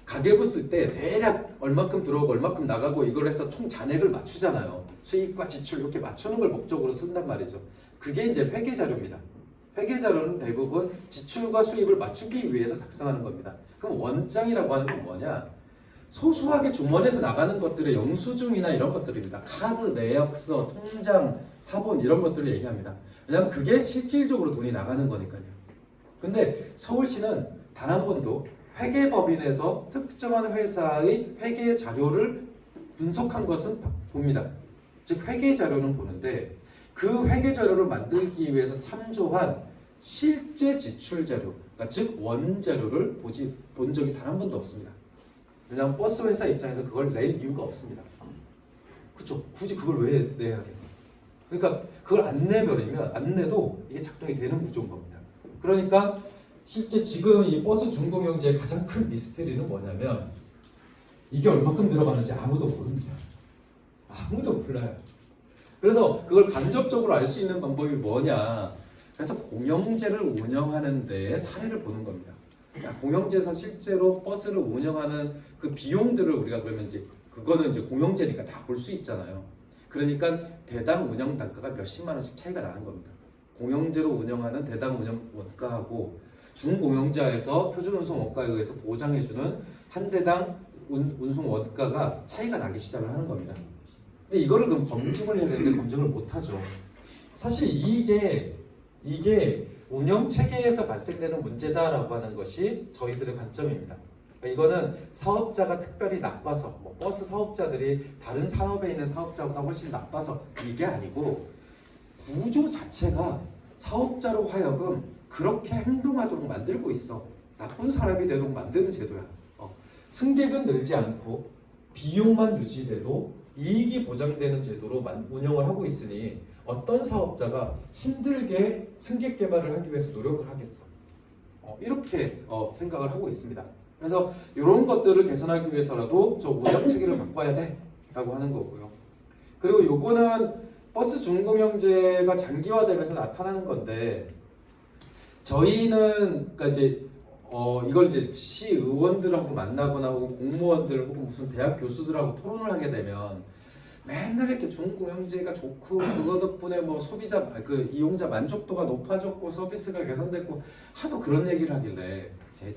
가계부 쓸 때 대략 얼마큼 들어오고 얼마큼 나가고 이걸 해서 총 잔액을 맞추잖아요. 수입과 지출 이렇게 맞추는 걸 목적으로 쓴단 말이죠. 그게 이제 회계 자료입니다. 회계 자료는 대부분 지출과 수입을 맞추기 위해서 작성하는 겁니다. 그럼 원장이라고 하는 건 뭐냐? 소소하게 주머니에서 나가는 것들의 영수증이나 이런 것들입니다. 카드, 내역서, 통장, 사본 이런 것들을 얘기합니다. 왜냐하면 그게 실질적으로 돈이 나가는 거니까요. 근데 서울시는 단 한 번도 회계법인에서 특정한 회사의 회계 자료를 분석한 것은 봅니다. 즉 회계 자료는 보는데 그 회계 자료를 만들기 위해서 참조한 실제 지출 자료, 그러니까 즉 원자료를 본 적이 단 한 번도 없습니다. 왜냐하면 버스 회사 입장에서 그걸 낼 이유가 없습니다. 그렇죠? 굳이 그걸 왜 내야 돼요? 그러니까 그걸 안 내버리면 안 내도 이게 작동이 되는 구조인 겁니다. 그러니까 실제 지금 이 버스 준공영제의 가장 큰 미스테리는 뭐냐면 이게 얼마큼 들어가는지 아무도 모릅니다. 아무도 몰라요. 그래서 그걸 간접적으로 알 수 있는 방법이 뭐냐? 그래서 공영제를 운영하는 데에 사례를 보는 겁니다. 그러니까 공영제에서 실제로 버스를 운영하는 그 비용들을 우리가 그러면 이제 그거는 이제 공영제니까 다 볼 수 있잖아요. 그러니까 대당 운영 단가가 몇십만 원씩 차이가 나는 겁니다. 공영제로 운영하는 대당 운영 원가하고 중공영제에서 표준운송 원가에 의해서 보장해주는 한 대당 운송 원가가 차이가 나기 시작을 하는 겁니다. 근데 이거를 그럼 검증을 해야 되는데 검증을 못하죠. 사실 이게 운영 체계에서 발생되는 문제다라고 하는 것이 저희들의 관점입니다. 그러니까 이거는 사업자가 특별히 나빠서 뭐 버스 사업자들이 다른 산업에 있는 사업자보다 훨씬 나빠서 이게 아니고 구조 자체가 사업자로 하여금 그렇게 행동하도록 만들고 있어. 나쁜 사람이 되도록 만드는 제도야. 승객은 늘지 않고 비용만 유지돼도 이익이 보장되는 제도로 운영을 하고 있으니 어떤 사업자가 힘들게 승객 개발을 하기 위해서 노력을 하겠어. 이렇게 생각을 하고 있습니다. 그래서 이런 것들을 개선하기 위해서라도 저 운영 체계를 바꿔야 돼 라고 하는 거고요. 그리고 요거는 버스 준공영제가 장기화되면서 나타나는 건데 저희는 그러니까 이제 이걸 이제 시의원들하고 만나거나 혹은 공무원들 혹은 무슨 대학 교수들하고 토론을 하게 되면 맨날 이렇게 중공영제가 좋고 그거 덕분에 뭐 소비자 그 이용자 만족도가 높아졌고 서비스가 개선됐고 하도 그런 얘기를 하길래 제가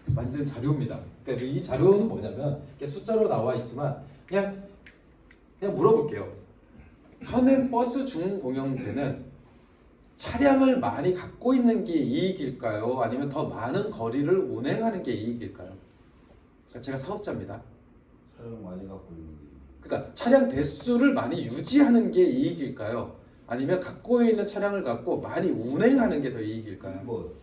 만든 자료입니다. 그러니까 이 자료는 뭐냐면 이렇게 숫자로 나와 있지만 그냥 물어볼게요. 현행 버스 중공영제는 차량을 많이 갖고 있는 게 이익일까요? 아니면 더 많은 거리를 운행하는 게 이익일까요? 그러니까 제가 사업자입니다. 차량 많이 갖고 있는 게. 그러니까 차량 대수를 많이 유지하는 게 이익일까요? 아니면 갖고 있는 차량을 갖고 많이 운행하는 게 더 이익일까요? 뭐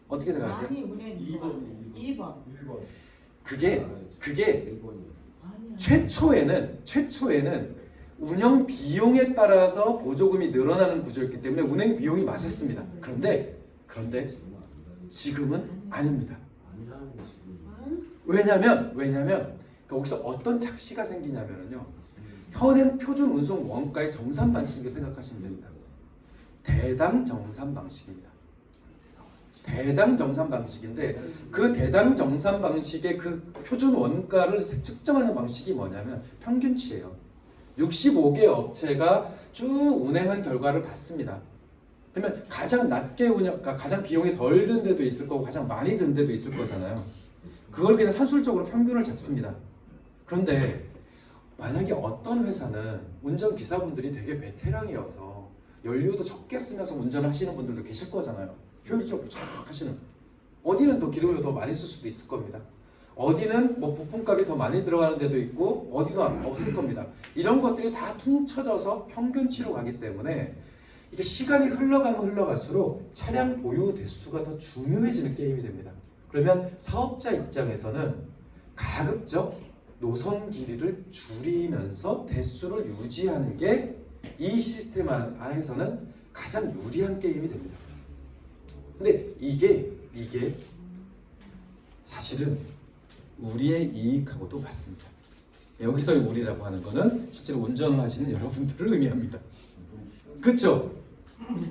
어떻게 생각하세요? 많이 운행 2번. 그게 1번이. 최초에는 운영 비용에 따라서 보조금이 늘어나는 구조였기 때문에 운행 비용이 맞았습니다. 그런데 지금은 아닙니다. 아니라는 게 지금. 왜냐면 거기서 어떤 착시가 생기냐면요. 현행 표준 운송 원가의 정산 방식을 생각하시면 됩니다. 대당 정산 방식입니다. 대당 정산 방식인데 그 대당 정산 방식의 그 표준 원가를 측정하는 방식이 뭐냐면 평균치예요. 65개 업체가 쭉 운행한 결과를 봤습니다. 그러면 가장 낮게 그러니까 가장 비용이 덜 든 데도 있을 거고 가장 많이 든 데도 있을 거잖아요. 그걸 그냥 산술적으로 평균을 잡습니다. 그런데 만약에 어떤 회사는 운전기사분들이 되게 베테랑이어서 연료도 적게 쓰면서 운전을 하시는 분들도 계실 거잖아요. 효율적으로 쫙 하시는. 어디는 더 기름을 더 많이 쓸 수도 있을 겁니다. 어디는 뭐 부품값이 더 많이 들어가는 데도 있고 어디도 없을 겁니다. 이런 것들이 다 퉁쳐져서 평균치로 가기 때문에 이게 시간이 흘러가면 흘러갈수록 차량 보유 대수가 더 중요해지는 게임이 됩니다. 그러면 사업자 입장에서는 가급적 노선 길이를 줄이면서 대수를 유지하는 게 이 시스템 안에서는 가장 유리한 게임이 됩니다. 근데 이게 사실은 우리의 이익하고도 맞습니다. 여기서의 우리라고 하는 거는 실제로 운전을 하시는 여러분들을 의미합니다. 그렇죠?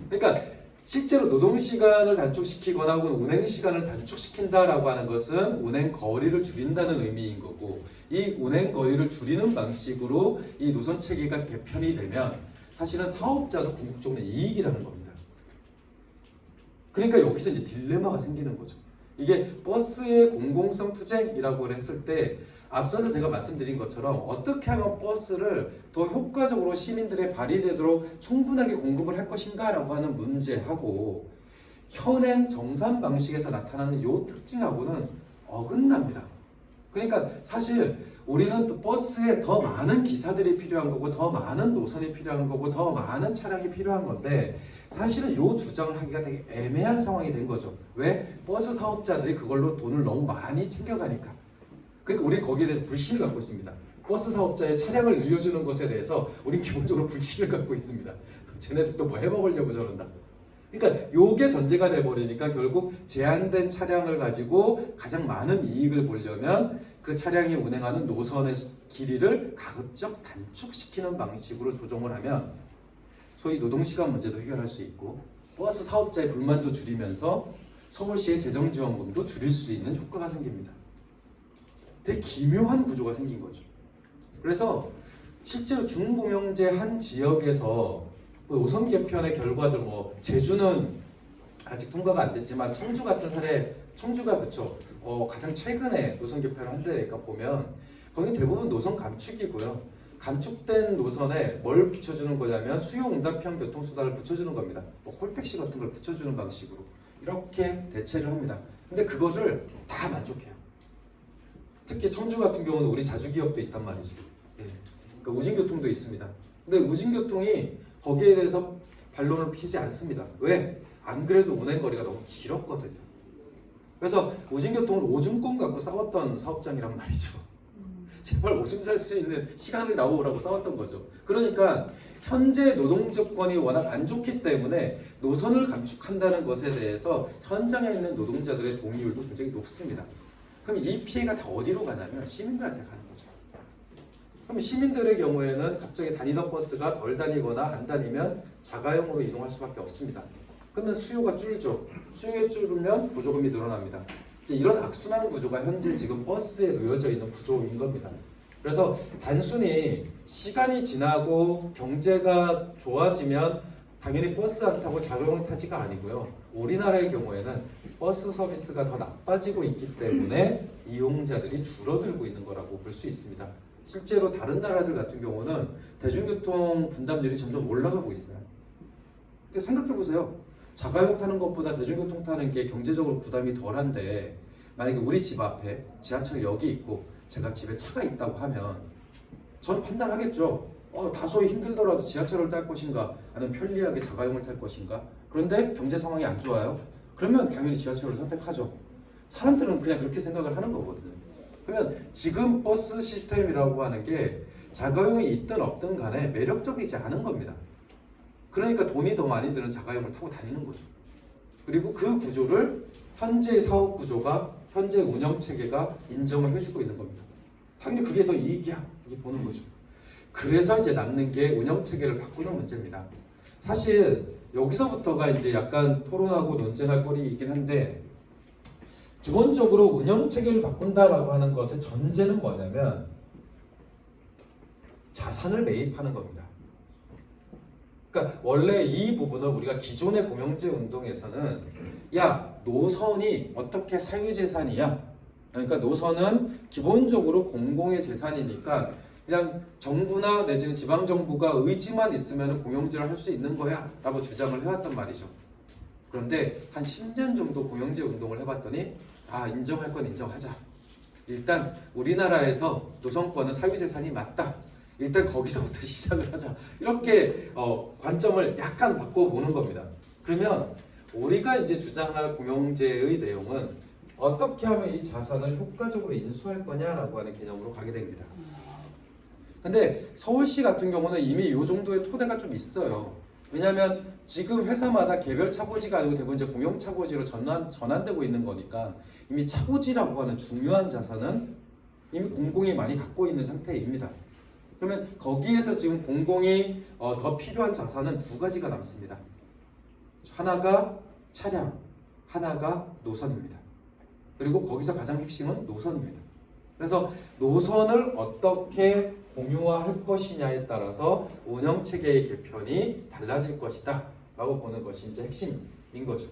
그러니까 실제로 노동 시간을 단축시키거나 혹은 운행 시간을 단축시킨다라고 하는 것은 운행 거리를 줄인다는 의미인 거고, 이 운행 거리를 줄이는 방식으로 이 노선 체계가 개편이 되면 사실은 사업자도 궁극적으로 이익이라는 겁니다. 그러니까 여기서 이제 딜레마가 생기는 거죠. 이게 버스의 공공성 투쟁이라고 했을 때 앞서서 제가 말씀드린 것처럼 어떻게 하면 버스를 더 효과적으로 시민들의 발휘되도록 충분하게 공급을 할 것인가라고 하는 문제하고 현행 정산 방식에서 나타나는 이 특징하고는 어긋납니다. 그러니까 사실 우리는 또 버스에 더 많은 기사들이 필요한 거고 더 많은 노선이 필요한 거고 더 많은 차량이 필요한 건데 사실은 이 주장을 하기가 되게 애매한 상황이 된 거죠. 왜? 버스 사업자들이 그걸로 돈을 너무 많이 챙겨가니까. 그러니까 우리 거기에 대해서 불신을 갖고 있습니다. 버스 사업자의 차량을 늘려주는 것에 대해서 우린 기본적으로 불신을 갖고 있습니다. 쟤네들 또 뭐 해먹으려고 저런다. 그러니까 요게 전제가 돼버리니까 결국 제한된 차량을 가지고 가장 많은 이익을 보려면 그 차량이 운행하는 노선의 길이를 가급적 단축시키는 방식으로 조정을 하면 소위 노동시간 문제도 해결할 수 있고 버스 사업자의 불만도 줄이면서 서울시의 재정지원금도 줄일 수 있는 효과가 생깁니다. 되게 기묘한 구조가 생긴 거죠. 그래서 실제로 중공영제 한 지역에서 노선 개편의 결과들 제주는 아직 통과가 안 됐지만 청주 같은 사례, 청주가 그쵸 가장 최근에 노선 개편을 한 데가 보면 거기 대부분 노선 감축이고요. 감축된 노선에 뭘 붙여주는 거냐면 수요응답형 교통수단을 붙여주는 겁니다. 콜택시 같은 걸 붙여주는 방식으로 이렇게 대체를 합니다. 근데 그것을 다 만족해요. 특히 청주 같은 경우는 우리 자주기업도 있단 말이죠. 예. 그러니까 우진교통도 있습니다. 근데 우진교통이 거기에 대해서 반론을 피지 않습니다. 왜? 안 그래도 운행거리가 너무 길었거든요. 그래서 우진교통을 오줌권 갖고 싸웠던 사업장이란 말이죠. 제발 오줌 살 수 있는 시간을 나오라고 싸웠던 거죠. 그러니까 현재 노동 조건이 워낙 안 좋기 때문에 노선을 감축한다는 것에 대해서 현장에 있는 노동자들의 동의율도 굉장히 높습니다. 그럼 이 피해가 다 어디로 가냐면 시민들한테 가는 거죠. 그럼 시민들의 경우에는 갑자기 다니던 버스가 덜 다니거나 안 다니면 자가용으로 이동할 수밖에 없습니다. 그러면 수요가 줄죠. 수요가 줄으면 보조금이 늘어납니다. 이제 이런 악순환 구조가 현재 지금 버스에 놓여져 있는 구조인 겁니다. 그래서 단순히 시간이 지나고 경제가 좋아지면 당연히 버스 안 타고 자가용 타지가 아니고요. 우리나라의 경우에는 버스 서비스가 더 나빠지고 있기 때문에 이용자들이 줄어들고 있는 거라고 볼 수 있습니다. 실제로 다른 나라들 같은 경우는 대중교통 분담률이 점점 올라가고 있어요. 근데 생각해 보세요. 자가용 타는 것보다 대중교통 타는 게 경제적으로 부담이 덜한데 만약에 우리 집 앞에 지하철역이 있고 제가 집에 차가 있다고 하면 전 판단하겠죠. 다소히 힘들더라도 지하철을 탈 것인가 아니면 편리하게 자가용을 탈 것인가. 그런데 경제 상황이 안 좋아요. 그러면 당연히 지하철을 선택하죠. 사람들은 그냥 그렇게 생각을 하는 거거든요. 그러면 지금 버스 시스템이라고 하는 게 자가용이 있든 없든 간에 매력적이지 않은 겁니다. 그러니까 돈이 더 많이 드는 자가용을 타고 다니는 거죠. 그리고 그 구조를 현재 사업 구조가 현재 운영 체계가 인정을 해주고 있는 겁니다. 당연히 그게 더 이익이야 이렇게 보는 거죠. 그래서 이제 남는 게 운영 체계를 바꾸는 문제입니다. 사실 여기서부터가 이제 약간 토론하고 논쟁할 거리이긴 한데 기본적으로 운영 체계를 바꾼다라고 하는 것의 전제는 뭐냐면 자산을 매입하는 겁니다. 그러니까 원래 이 부분을 우리가 기존의 공영제 운동에서는 야 노선이 어떻게 사유재산이야? 그러니까 노선은 기본적으로 공공의 재산이니까 그냥 정부나 내지는 지방정부가 의지만 있으면 공영제를 할 수 있는 거야 라고 주장을 해왔단 말이죠. 그런데 한 10년 정도 공영제 운동을 해봤더니 인정할 건 인정하자. 일단 우리나라에서 노선권은 사유재산이 맞다. 일단 거기서부터 시작을 하자. 이렇게 관점을 약간 바꿔보는 겁니다. 그러면 우리가 이제 주장할 공영제의 내용은 어떻게 하면 이 자산을 효과적으로 인수할 거냐라고 하는 개념으로 가게 됩니다. 근데 서울시 같은 경우는 이미 이 정도의 토대가 좀 있어요. 왜냐하면 지금 회사마다 개별 차고지가 아니고 대부분 이제 공영 차고지로 전환되고 있는 거니까 이미 차고지라고 하는 중요한 자산은 이미 공공이 많이 갖고 있는 상태입니다. 그러면 거기에서 지금 공공이 더 필요한 자산은 두 가지가 남습니다. 하나가 차량, 하나가 노선입니다. 그리고 거기서 가장 핵심은 노선입니다. 그래서 노선을 어떻게 공유화할 것이냐에 따라서 운영체계의 개편이 달라질 것이다 라고 보는 것이 이제 핵심인 거죠.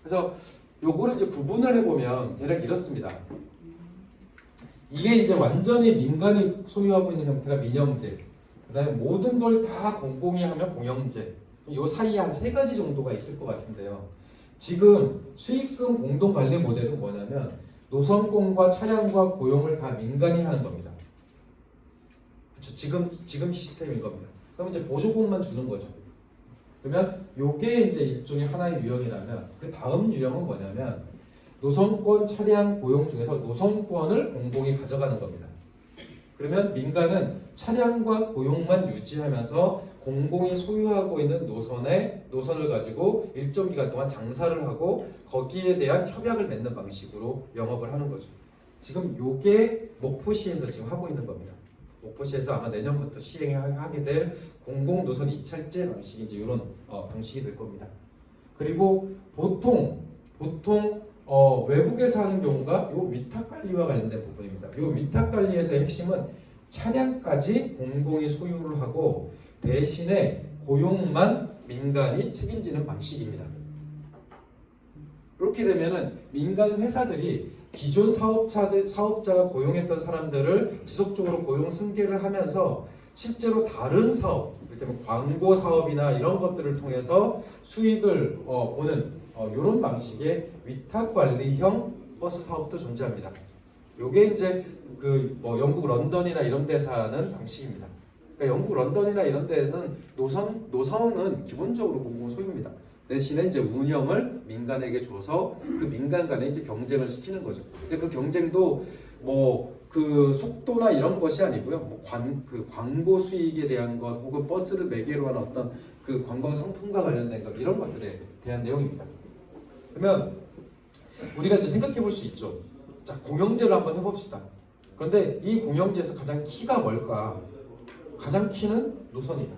그래서 요거를 이제 구분을 해보면 대략 이렇습니다. 이게 이제 완전히 민간이 소유하고 있는 형태가 민영제, 그 다음에 모든 걸 다 공공이 하면 공영제, 요 사이에 한 3가지 정도가 있을 것 같은데요. 지금 수익금 공동관리 모델은 뭐냐면 노선공과 차량과 고용을 다 민간이 하는 겁니다. 그렇죠? 지금 시스템인 겁니다. 그럼 이제 보조금만 주는 거죠. 그러면 요게 이제 일종의 하나의 유형이라면 그 다음 유형은 뭐냐면 노선권, 차량, 고용 중에서 노선권을 공공이 가져가는 겁니다. 그러면 민간은 차량과 고용만 유지하면서 공공이 소유하고 있는 노선을 가지고 일정 기간 동안 장사를 하고 거기에 대한 협약을 맺는 방식으로 영업을 하는 거죠. 지금 요게 목포시에서 지금 하고 있는 겁니다. 목포시에서 아마 내년부터 시행하게 될 공공노선 입찰제 방식이 이제 이런 방식이 될 겁니다. 그리고 보통 외국에서 하는 경우가 요 위탁 관리와 관련된 부분입니다. 요 위탁 관리에서의 핵심은 차량까지 공공이 소유를 하고 대신에 고용만 민간이 책임지는 방식입니다. 이렇게 되면은 민간 회사들이 기존 사업자가 고용했던 사람들을 지속적으로 고용 승계를 하면서 실제로 다른 사업, 예를 광고 사업이나 이런 것들을 통해서 수익을 보는 이런 방식의 위탁 관리형 버스 사업도 존재합니다. 요게 이제 영국 런던이나 이런 데서 하는 방식입니다. 그러니까 영국 런던이나 이런 데에서는 노선은 기본적으로 공공 소유입니다. 대신에 이제 운영을 민간에게 줘서 그 민간 간에 이제 경쟁을 시키는 거죠. 근데 그 경쟁도 그 속도나 이런 것이 아니고요. 그 광고 수익에 대한 것 혹은 버스를 매개로 하는 어떤 그 관광 상품과 관련된 것 이런 것들에 대한 내용입니다. 그러면 우리가 이제 생각해 볼 수 있죠. 자, 공영제를 한번 해봅시다. 그런데 이 공영제에서 가장 키가 뭘까? 가장 키는 노선이다.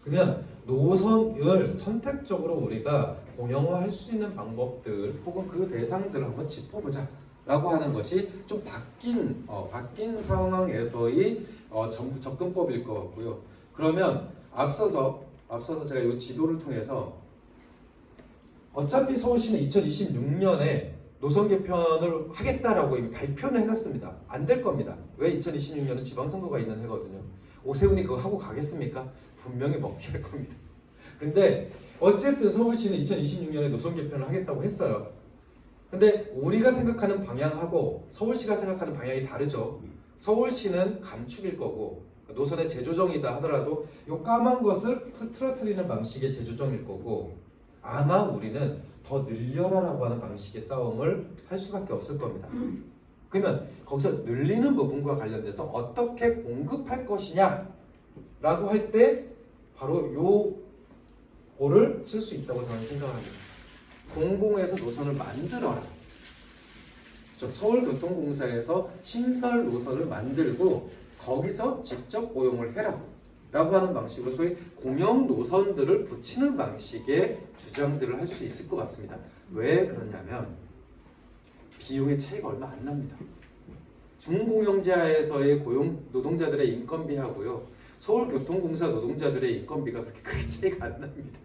그러면 노선을 선택적으로 우리가 공영화할 수 있는 방법들 혹은 그 대상들을 한번 짚어보자 라고 하는 것이 좀 바뀐 상황에서의 접근법일 것 같고요. 그러면 앞서서 제가 이 지도를 통해서 어차피 서울시는 2026년에 노선 개편을 하겠다라고 이미 발표는 해놨습니다. 안 될 겁니다. 왜 2026년은 지방선거가 있는 해거든요. 오세훈이 그거 하고 가겠습니까? 분명히 먹힐 겁니다. 근데 어쨌든 서울시는 2026년에 노선 개편을 하겠다고 했어요. 근데 우리가 생각하는 방향하고 서울시가 생각하는 방향이 다르죠. 서울시는 감축일 거고 노선의 재조정이다 하더라도 이 까만 것을 틀어뜨리는 방식의 재조정일 거고 아마 우리는 더 늘려라라고 하는 방식의 싸움을 할 수밖에 없을 겁니다. 그러면 거기서 늘리는 부분과 관련돼서 어떻게 공급할 것이냐 라고 할 때 바로 요거를 쓸 수 있다고 저는 생각합니다. 공공에서 노선을 만들어라. 서울교통공사에서 신설 노선을 만들고 거기서 직접 고용을 해라 라고 하는 방식으로 소위 공영 노선들을 붙이는 방식의 주장들을 할 수 있을 것 같습니다. 왜 그러냐면 비용의 차이가 얼마 안 납니다. 중공영제하에서의 고용 노동자들의 인건비하고요 서울교통공사 노동자들의 인건비가 그렇게 크게 차이가 안 납니다.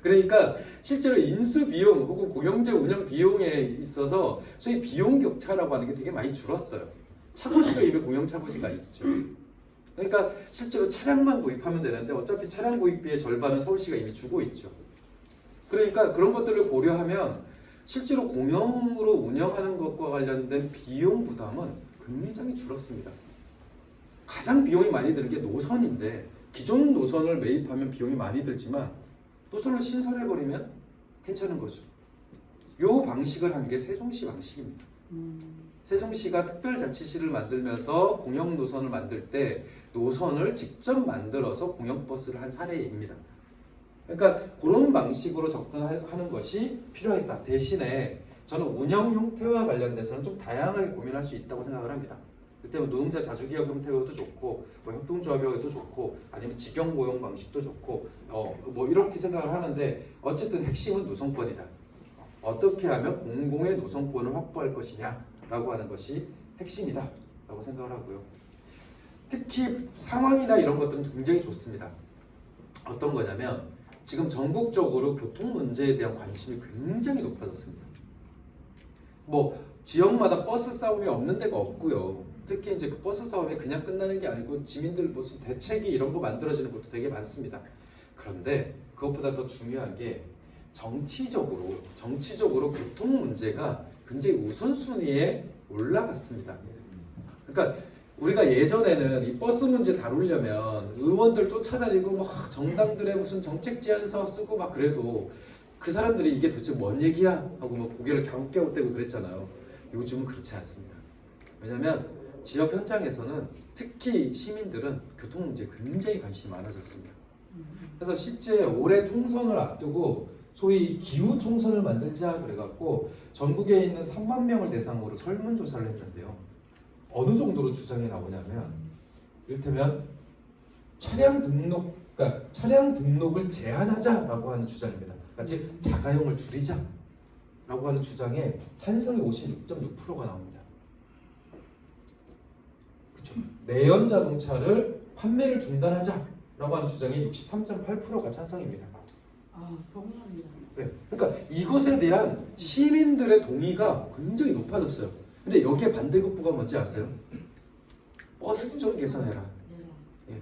그러니까 실제로 인수 비용 혹은 공영제 운영 비용에 있어서 소위 비용 격차라고 하는 게 되게 많이 줄었어요. 차고지가 이미 공영 차고지가 있죠. 그러니까 실제로 차량만 구입하면 되는데 어차피 차량 구입비의 절반은 서울시가 이미 주고 있죠. 그러니까 그런 것들을 고려하면 실제로 공영으로 운영하는 것과 관련된 비용 부담은 굉장히 줄었습니다. 가장 비용이 많이 드는 게 노선인데 기존 노선을 매입하면 비용이 많이 들지만 노선을 신설해버리면 괜찮은 거죠. 요 방식을 한 게 세종시 방식입니다. 세종시가 특별자치시를 만들면서 공영 노선을 만들 때 노선을 직접 만들어서 공영버스를 한 사례입니다. 그러니까 그런 방식으로 접근하는 것이 필요했다. 대신에 저는 운영 형태와 관련돼서는 좀 다양하게 고민할 수 있다고 생각을 합니다. 그때면 노동자 자주기업 형태로도 좋고 뭐 협동조합이어도 좋고 아니면 직영 고용 방식도 좋고 뭐 이렇게 생각을 하는데 어쨌든 핵심은 노선권이다. 어떻게 하면 공공의 노선권을 확보할 것이냐라고 하는 것이 핵심이다라고 생각을 하고요. 특히 상황이나 이런 것들은 굉장히 좋습니다. 어떤 거냐면 지금 전국적으로 교통 문제에 대한 관심이 굉장히 높아졌습니다. 뭐 지역마다 버스 싸움이 없는 데가 없고요. 특히 이제 그 버스 싸움이 그냥 끝나는 게 아니고 지민들 무슨 대책이 이런 거 만들어지는 것도 되게 많습니다. 그런데 그것보다 더 중요한 게 정치적으로 교통 문제가 굉장히 우선순위에 올라갔습니다. 그러니까 우리가 예전에는 이 버스 문제 다루려면 의원들 쫓아다니고 막 정당들의 무슨 정책 제안서 쓰고 막 그래도 그 사람들이 이게 도대체 뭔 얘기야 하고 막 고개를 갸웃갸웃대고 그랬잖아요. 요즘은 그렇지 않습니다. 왜냐하면 지역 현장에서는 특히 시민들은 교통 문제에 굉장히 관심이 많아졌습니다. 그래서 실제 올해 총선을 앞두고 소위 기후 총선을 만들자 그래갖고 전국에 있는 3만 명을 대상으로 설문조사를 했는데요. 어느 정도로 주장이 나오냐면 이를테면 차량 등록을 제한하자라고 하는 주장입니다. 그러니까 즉 자가용을 줄이자라고 하는 주장에 찬성이 56.6%가 나옵니다. 그렇죠? 내연 자동차를 판매를 중단하자라고 하는 주장에 63.8%가 찬성입니다. 동의합니다. 네, 그러니까 이것에 대한 시민들의 동의가 굉장히 높아졌어요. 근데 여기에 반대급부가 뭔지 아세요? 버스 좀 개선해라. 예.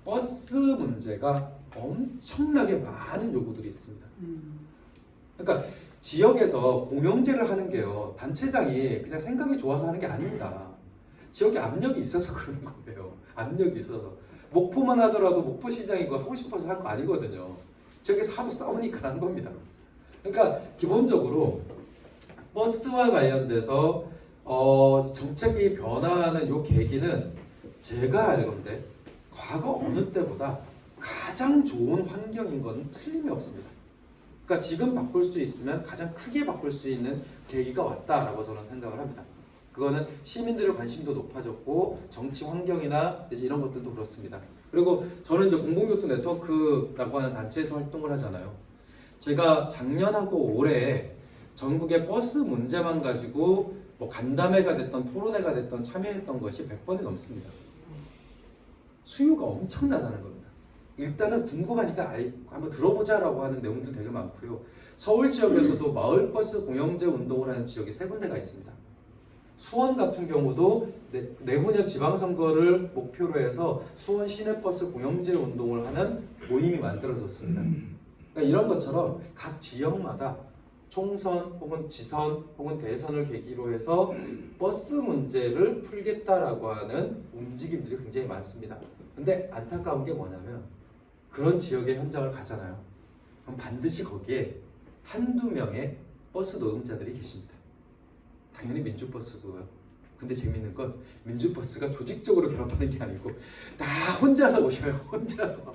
버스 문제가 엄청나게 많은 요구들이 있습니다. 그러니까 지역에서 공영제를 하는 게요, 단체장이 그냥 생각이 좋아서 하는 게 아닙니다. 지역에 압력이 있어서 그러는 거예요. 압력이 있어서. 목포만 하더라도 목포시장이 그거 하고 싶어서 한 거 아니거든요. 지역에서 하도 싸우니까 한 겁니다. 그러니까 기본적으로 버스와 관련돼서 정책이 변화하는 요 계기는 제가 알건데 과거 어느 때보다 가장 좋은 환경인 건 틀림이 없습니다. 그러니까 지금 바꿀 수 있으면 가장 크게 바꿀 수 있는 계기가 왔다라고 저는 생각을 합니다. 그거는 시민들의 관심도 높아졌고 정치 환경이나 이제 이런 것들도 그렇습니다. 그리고 저는 이제 공공교통 네트워크라고 하는 단체에서 활동을 하잖아요. 제가 작년하고 올해 전국의 버스 문제만 가지고 뭐 간담회가 됐던 토론회가 됐던 참여했던 것이 100번이 넘습니다. 수요가 엄청나다는 겁니다. 일단은 궁금하니까 한번 들어보자라고 하는 내용들 되게 많고요. 서울 지역에서도 마을버스 공영제 운동을 하는 지역이 3군데가 있습니다. 수원 같은 경우도 내후년 지방선거를 목표로 해서 수원 시내버스 공영제 운동을 하는 모임이 만들어졌습니다. 그러니까 이런 것처럼 각 지역마다 총선 혹은 지선 혹은 대선을 계기로 해서 버스 문제를 풀겠다라고 하는 움직임들이 굉장히 많습니다. 근데 안타까운 게 뭐냐면 그런 지역의 현장을 가잖아요. 그럼 반드시 거기에 한두 명의 버스 노동자들이 계십니다. 당연히 민주버스고요. 근데 재밌는 건 민주버스가 조직적으로 결합하는 게 아니고 다 혼자서 오셔요. 혼자서.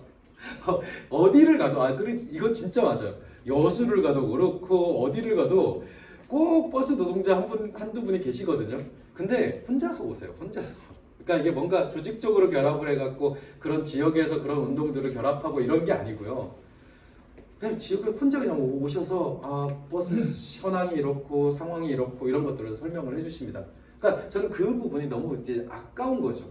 어디를 가도 그래 이거 진짜 맞아요. 여수를 가도 그렇고 어디를 가도 꼭 버스 노동자 한두 분이 계시거든요. 근데 혼자서 오세요. 혼자서. 그러니까 이게 뭔가 조직적으로 결합을 해갖고 그런 지역에서 그런 운동들을 결합하고 이런 게 아니고요. 그냥 지역에 혼자 그냥 오셔서 버스 현황이 이렇고 상황이 이렇고 이런 것들을 설명을 해주십니다. 그러니까 저는 그 부분이 너무 이제 아까운 거죠.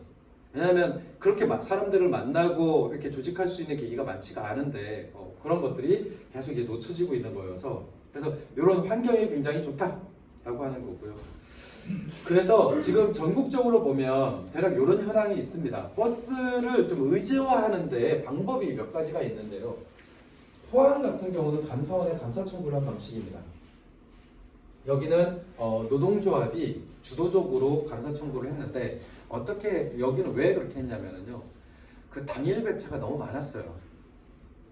왜냐하면 그렇게 사람들을 만나고 이렇게 조직할 수 있는 계기가 많지가 않은데 그런 것들이 계속 이제 놓쳐지고 있는 거여서 그래서 이런 환경이 굉장히 좋다라고 하는 거고요. 그래서 지금 전국적으로 보면 대략 이런 현황이 있습니다. 버스를 좀 의제화하는데 방법이 몇 가지가 있는데요. 포항 같은 경우는 감사원에 감사 청구를 한 방식입니다. 여기는 노동조합이 주도적으로 감사 청구를 했는데 어떻게 여기는 왜 그렇게 했냐면요. 그 당일 배차가 너무 많았어요.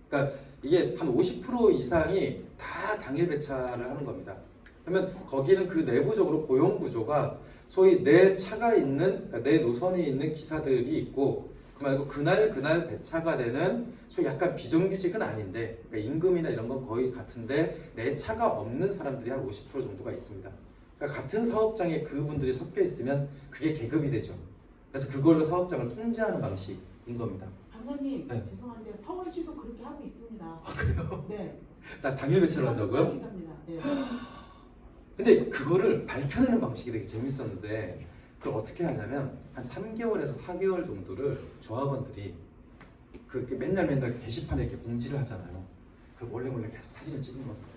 그러니까 이게 한 50% 이상이 다 당일 배차를 하는 겁니다. 그러면 거기는 그 내부적으로 고용 구조가 소위 내 차가 있는 그러니까 내 노선이 있는 기사들이 있고 그 말고 그날 배차가 되는 소위 약간 비정규직은 아닌데 그러니까 임금이나 이런 건 거의 같은데 내 차가 없는 사람들이 한 50% 정도가 있습니다. 그러니까 그러니까 같은 사업장에 그분들이 섞여 있으면 그게 계급이 되죠. 그래서 그걸로 사업장을 통제하는 방식인 겁니다. 장관님 네. 죄송한데 서울시도 그렇게 하고 있습니다. 아, 그래요? 네. 나 당일 배치를 한다고요? 이사입니다. 네. 근데 그거를 밝혀내는 방식이 되게 재밌었는데 그걸 어떻게 하냐면 한 3개월에서 4개월 정도를 조합원들이 그렇게 맨날 게시판에 이렇게 공지를 하잖아요. 그 몰래 계속 사진을 찍는 겁니다.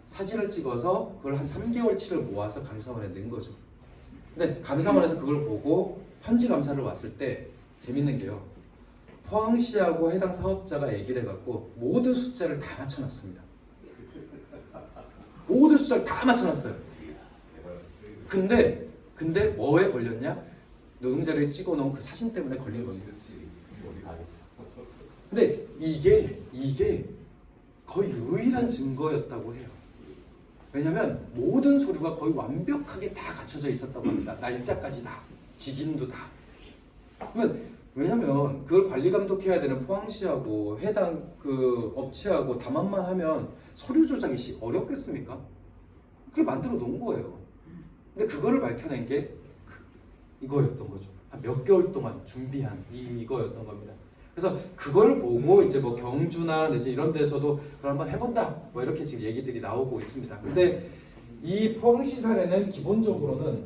사진을 찍어서 그걸 한 3개월치를 모아서 감사원에 낸 거죠. 근데 감사원에서 그걸 보고 현지 감사를 왔을 때 재밌는 게요. 포항시하고 해당 사업자가 얘기를 해갖고 모든 숫자를 다 맞춰놨습니다. 모든 숫자를 다 맞춰놨어요. 근데 뭐에 걸렸냐? 노동자를 찍어놓은 그 사진 때문에 걸린 겁니다. 근데 이게 거의 유일한 증거였다고 해요. 왜냐면 모든 서류가 거의 완벽하게 다 갖춰져 있었다고 합니다. 날짜까지 다, 직인도 다. 왜냐면 그걸 관리 감독해야 되는 포항시하고 해당 그 업체하고 담합만 하면 서류 조작이 어렵겠습니까? 그게 만들어 놓은 거예요. 근데 그거를 밝혀낸 게 이거였던 거죠. 한 몇 개월 동안 준비한 이거였던 겁니다. 그래서 그걸 보고 이제 뭐 경주나 이제 이런 데서도 그걸 한번 해본다 뭐 이렇게 지금 얘기들이 나오고 있습니다. 근데 이 포항시 사례는 기본적으로는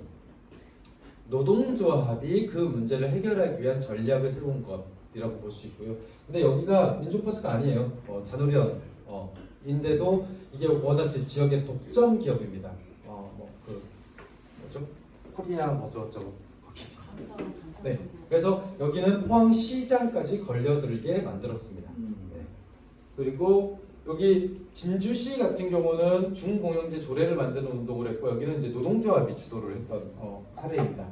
노동조합이 그 문제를 해결하기 위한 전략을 세운 것이라고 볼 수 있고요. 근데 여기가 민족버스가 아니에요. 잔오련인데도 이게 워낙 지역의 독점 기업입니다. 뭐죠? 코리아 뭐죠 어쩌고 거기. 네. 그래서 여기는 포항시장까지 걸려들게 만들었습니다. 네. 그리고 여기 진주시 같은 경우는 중공영제 조례를 만드는 운동을 했고 여기는 이제 노동조합이 주도를 했던 사례입니다.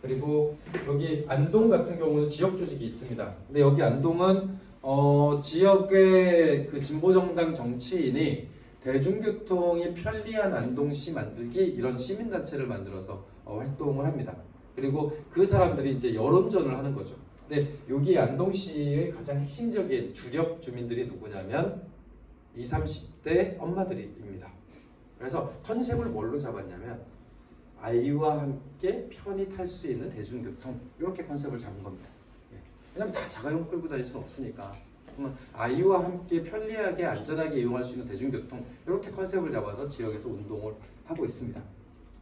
그리고 여기 안동 같은 경우는 지역 조직이 있습니다. 근데 여기 안동은 지역의 그 진보정당 정치인이 대중교통이 편리한 안동시 만들기 이런 시민단체를 만들어서 활동을 합니다. 그리고 그 사람들이 이제 여론전을 하는 거죠. 근데 여기 안동시의 가장 핵심적인 주력 주민들이 누구냐면 20, 30대 엄마들입니다. 그래서 컨셉을 뭘로 잡았냐면 아이와 함께 편히 탈 수 있는 대중교통 이렇게 컨셉을 잡은 겁니다. 왜냐면 다 자가용 끌고 다닐 수는 없으니까 그러면 아이와 함께 편리하게 안전하게 이용할 수 있는 대중교통 이렇게 컨셉을 잡아서 지역에서 운동을 하고 있습니다.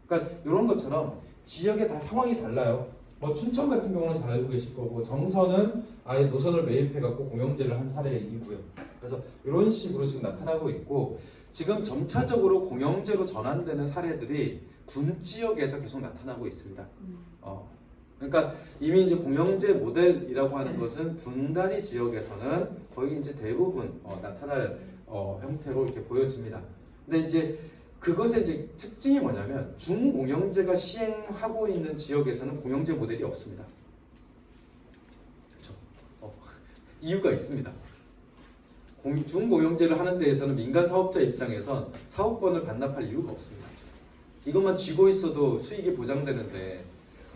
그러니까 이런 것처럼 지역에 다 상황이 달라요. 뭐 춘천 같은 경우는 잘 알고 계실 거고 정선은 아예 노선을 매입해갖고 공영제를 한 사례이고요. 그래서 이런 식으로 지금 나타나고 있고 지금 점차적으로 공영제로 전환되는 사례들이 군 지역에서 계속 나타나고 있습니다. 그러니까 이미 이제 공영제 모델이라고 하는 것은 군 단위 지역에서는 거의 이제 대부분 나타날 형태로 이렇게 보여집니다. 근데 이제 그것의 이제 특징이 뭐냐면 중공영제가 시행하고 있는 지역에서는 공영제 모델이 없습니다. 그렇죠? 이유가 있습니다. 중공영제를 하는 데에서는 민간 사업자 입장에선 사업권을 반납할 이유가 없습니다. 이것만 쥐고 있어도 수익이 보장되는데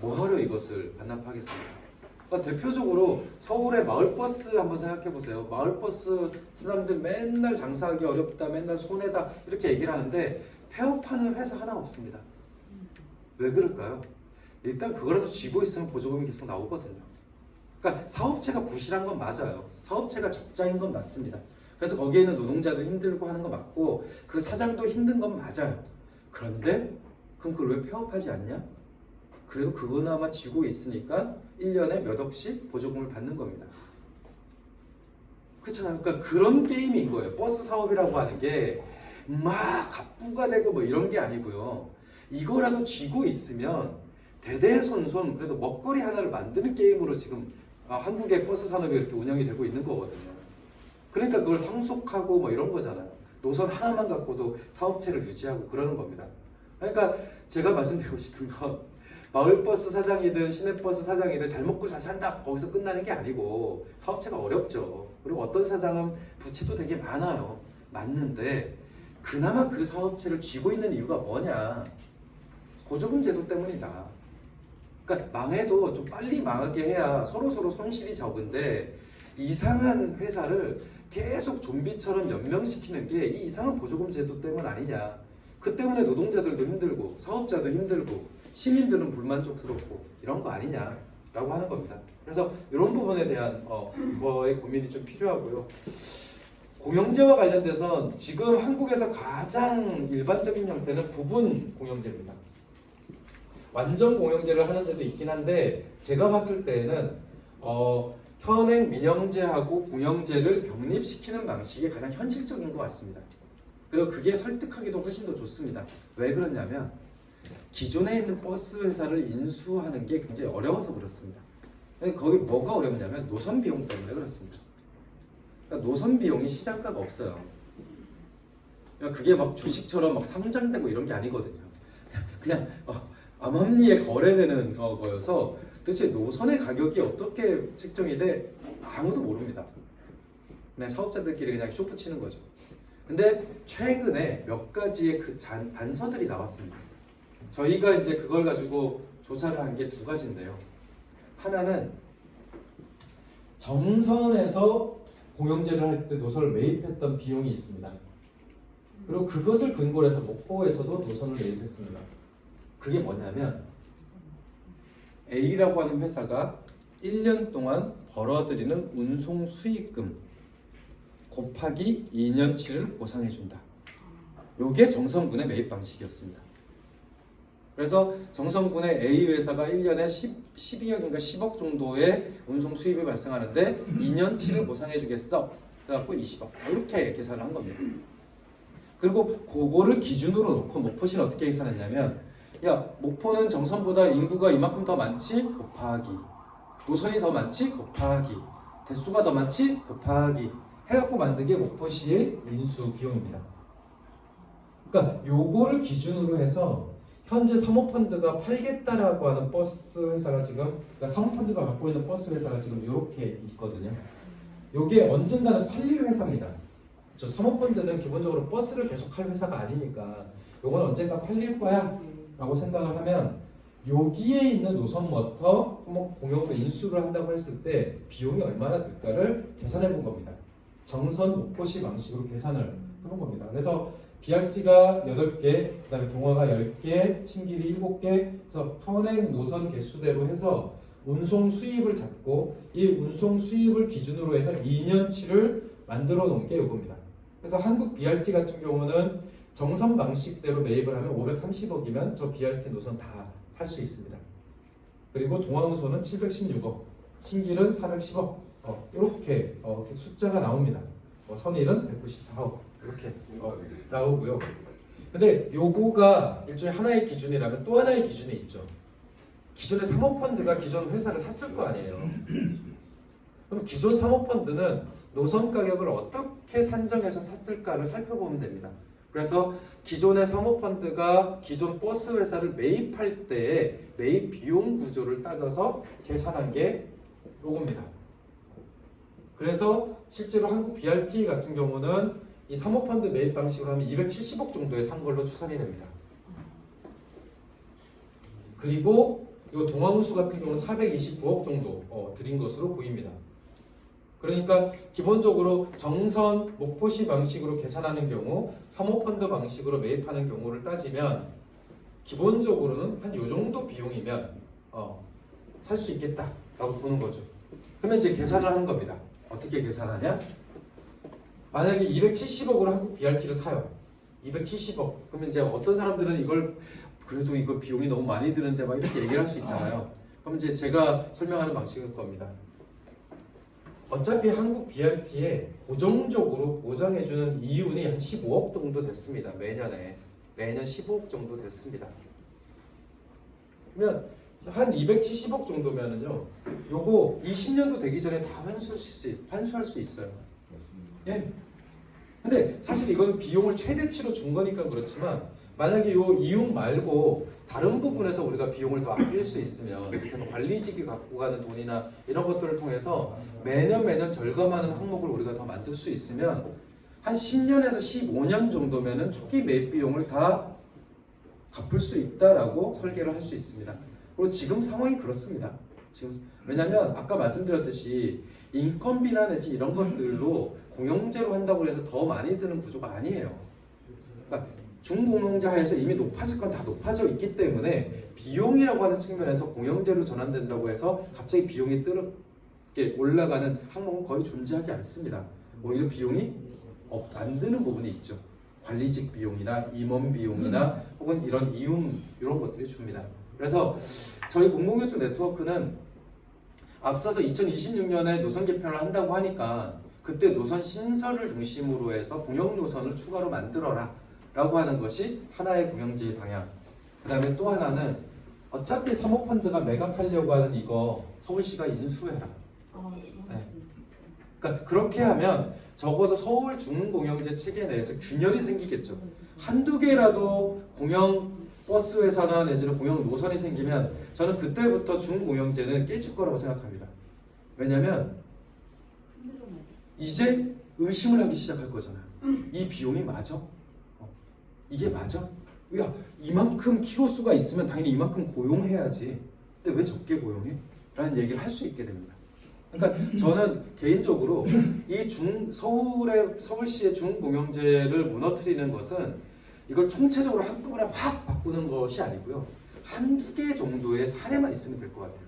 뭐하러 이것을 반납하겠습니까? 그러니까 대표적으로 서울의 마을버스 한번 생각해 보세요. 마을버스 사장들 맨날 장사하기 어렵다, 맨날 손해다 이렇게 얘기를 하는데 폐업하는 회사 하나 없습니다. 왜 그럴까요? 일단 그거라도 쥐고 있으면 보조금이 계속 나오거든요. 그러니까 사업체가 부실한 건 맞아요. 사업체가 적자인 건 맞습니다. 그래서 거기에 있는 노동자들 힘들고 하는 거 맞고 그 사장도 힘든 건 맞아요. 그런데 그럼 그걸 왜 폐업하지 않냐? 그래도 그거나마 쥐고 있으니까 1년에 몇 억씩 보조금을 받는 겁니다. 그렇잖아요. 그러니까 그런 게임인 거예요. 버스 사업이라고 하는 게 막 갑부가 되고 뭐 이런 게 아니고요. 이거라도 쥐고 있으면 대대손손 그래도 먹거리 하나를 만드는 게임으로 지금 한국의 버스 산업이 이렇게 운영이 되고 있는 거거든요. 그러니까 그걸 상속하고 뭐 이런 거잖아요. 노선 하나만 갖고도 사업체를 유지하고 그러는 겁니다. 그러니까 제가 말씀드리고 싶은 건 마을버스 사장이든 시내버스 사장이든 잘 먹고 잘 산다 거기서 끝나는 게 아니고 사업체가 어렵죠. 그리고 어떤 사장은 부채도 되게 많아요. 맞는데 그나마 그 사업체를 쥐고 있는 이유가 뭐냐? 보조금 제도 때문이다. 그러니까 망해도 좀 빨리 망하게 해야 서로 손실이 적은데 이상한 회사를 계속 좀비처럼 연명시키는 게 이 이상한 보조금 제도 때문 아니냐? 그 때문에 노동자들도 힘들고 사업자도 힘들고 시민들은 불만족스럽고 이런 거 아니냐라고 하는 겁니다. 그래서 이런 부분에 대한 거의 고민이 좀 필요하고요. 공영제와 관련돼서 지금 한국에서 가장 일반적인 형태는 부분 공영제입니다. 완전 공영제를 하는 데도 있긴 한데 제가 봤을 때는 현행 민영제하고 공영제를 병립시키는 방식이 가장 현실적인 것 같습니다. 그리고 그게 설득하기도 훨씬 더 좋습니다. 왜 그러냐면 기존에 있는 버스 회사를 인수하는 게 굉장히 어려워서 그렇습니다. 거기 뭐가 어렵냐면 노선 비용 때문에 그렇습니다. 그러니까 노선 비용이 시장가가 없어요. 그러니까 그게 막 주식처럼 막 상장되고 이런 게 아니거든요. 그냥 암암리에 거래되는 거여서 도대체 노선의 가격이 어떻게 책정이 돼 아무도 모릅니다. 그냥 사업자들끼리 그냥 쇼프 치는 거죠. 근데 최근에 몇 가지의 그 단서들이 나왔습니다. 저희가 이제 그걸 가지고 조사를 한 게 두 가지인데요. 하나는 정선에서 공영제를 할 때 노선을 매입했던 비용이 있습니다. 그리고 그것을 근거로 해서 목포에서도 노선을 매입했습니다. 그게 뭐냐면 A라고 하는 회사가 1년 동안 벌어들이는 운송 수익금 곱하기 2년치를 보상해준다. 이게 정선군의 매입 방식이었습니다. 그래서 정선군의 A 회사가 1년에 12억인가 10억 정도의 운송 수입이 발생하는데 2년치를 보상해주겠어. 그래갖고 20억 이렇게 계산을 한 겁니다. 그리고 그거를 기준으로 놓고 목포시는 어떻게 계산했냐면 야 목포는 정선보다 인구가 이만큼 더 많지? 곱하기 노선이 더 많지? 곱하기 대수가 더 많지? 곱하기 해갖고 만든 게 목포시의 인수 비용입니다. 그러니까 요거를 기준으로 해서 현재 사모펀드가 팔겠다라고 하는 버스 회사가 지금 그러니까 사모펀드가 갖고 있는 버스 회사가 지금 이렇게 있거든요. 요게 언젠가는 팔릴 회사입니다. 저 사모펀드는 기본적으로 버스를 계속 할 회사가 아니니까 요건 언젠가 팔릴 거야 라고 생각을 하면 여기에 있는 노선부터 공영으로 인수를 한다고 했을 때 비용이 얼마나 들까를 계산해 본 겁니다. 정선 목포시 방식으로 계산을 해본 겁니다. 그래서 BRT가 8개, 그 다음에 동화가 10개, 신길이 7개, 그래서 현행 노선 개수대로 해서 운송 수입을 잡고 이 운송 수입을 기준으로 해서 2년치를 만들어 놓은 게 이겁니다. 그래서 한국 BRT 같은 경우는 정선 방식대로 매입을 하면 530억이면 저 BRT 노선 다 할 수 있습니다. 그리고 동화운송은 716억, 신길은 410억 이렇게 숫자가 나옵니다. 선일은 194억 이렇게 나오고요. 근데 요거가 일종의 하나의 기준이라면 또 하나의 기준이 있죠. 기존의 사모펀드가 기존 회사를 샀을 거 아니에요. 그럼 기존 사모펀드는 노선 가격을 어떻게 산정해서 샀을까를 살펴보면 됩니다. 그래서 기존의 사모펀드가 기존 버스 회사를 매입할 때의 매입 비용 구조를 따져서 계산한 게 요겁니다. 그래서 실제로 한국 BRT 같은 경우는 이 사모펀드 매입 방식으로 하면 270억 정도에 산 걸로 추산이 됩니다. 그리고 이 동아운수 같은 경우는 429억 정도 들인 것으로 보입니다. 그러니까 기본적으로 정선 목포시 방식으로 계산하는 경우 사모펀드 방식으로 매입하는 경우를 따지면 기본적으로는 한 요 정도 비용이면 살 수 있겠다라고 보는 거죠. 그러면 이제 계산을 하는 겁니다. 어떻게 계산하냐? 만약에 270억으로 한국 BRT를 사요. 270억. 그러면 이제 어떤 사람들은 이걸 그래도 이거 비용이 너무 많이 드는데 막 이렇게 얘기를 할 수 있잖아요. 그럼 이제 제가 설명하는 방식일 겁니다. 어차피 한국 BRT에 고정적으로 보장해주는 이윤이 한 15억 정도 됐습니다. 매년 15억 정도 됐습니다. 그러면 한 270억 정도면은요, 요거 20년도 되기 전에 다 환수할 수 있어요. 예. 근데 사실 이건 비용을 최대치로 준 거니까 그렇지만 만약에 요 이윤 말고 다른 부분에서 우리가 비용을 더 아낄 수 있으면 이렇게 뭐 관리직이 갖고 가는 돈이나 이런 것들을 통해서 매년 절감하는 항목을 우리가 더 만들 수 있으면 한 10년에서 15년 정도면은 초기 매입 비용을 다 갚을 수 있다라고 설계를 할 수 있습니다. 그리고 지금 상황이 그렇습니다. 왜냐하면 아까 말씀드렸듯이 인건비나 내지 이런 것들로 공영제로 한다고 해서 더 많이 드는 구조가 아니에요. 그러니까 중공영제 하에서 이미 높아질 건 다 높아져 있기 때문에 비용이라고 하는 측면에서 공영제로 전환된다고 해서 갑자기 비용이 뜨겁게 올라가는 항목은 거의 존재하지 않습니다. 오히려 비용이 안 드는 부분이 있죠. 관리직 비용이나 임원 비용이나 혹은 이런 이윤 이런 것들이 줍니다. 그래서 저희 공공교통 네트워크는 앞서서 2026년에 노선 개편을 한다고 하니까 그때 노선 신설을 중심으로 해서 공영 노선을 추가로 만들어라 라고 하는 것이 하나의 공영제의 방향. 그 다음에 또 하나는 어차피 사모펀드가 매각하려고 하는 이거 서울시가 인수해라. 그러니까 그렇게 하면 적어도 서울 중공영제 체계 내에서 균열이 생기겠죠. 한두 개라도 공영 버스 회사나 내지는 공영 노선이 생기면 저는 그때부터 중공영제는 깨질 거라고 생각합니다. 왜냐하면 이제 의심을 하기 시작할 거잖아요. 이 비용이 맞아? 이게 맞아? 야, 이만큼 키로수가 있으면 당연히 이만큼 고용해야지. 근데 왜 적게 고용해? 라는 얘기를 할 수 있게 됩니다. 그러니까 저는 개인적으로 이 서울시의 중공영제를 무너뜨리는 것은 이걸 총체적으로 한꺼번에 확 바꾸는 것이 아니고요. 한두 개 정도의 사례만 있으면 될 것 같아요.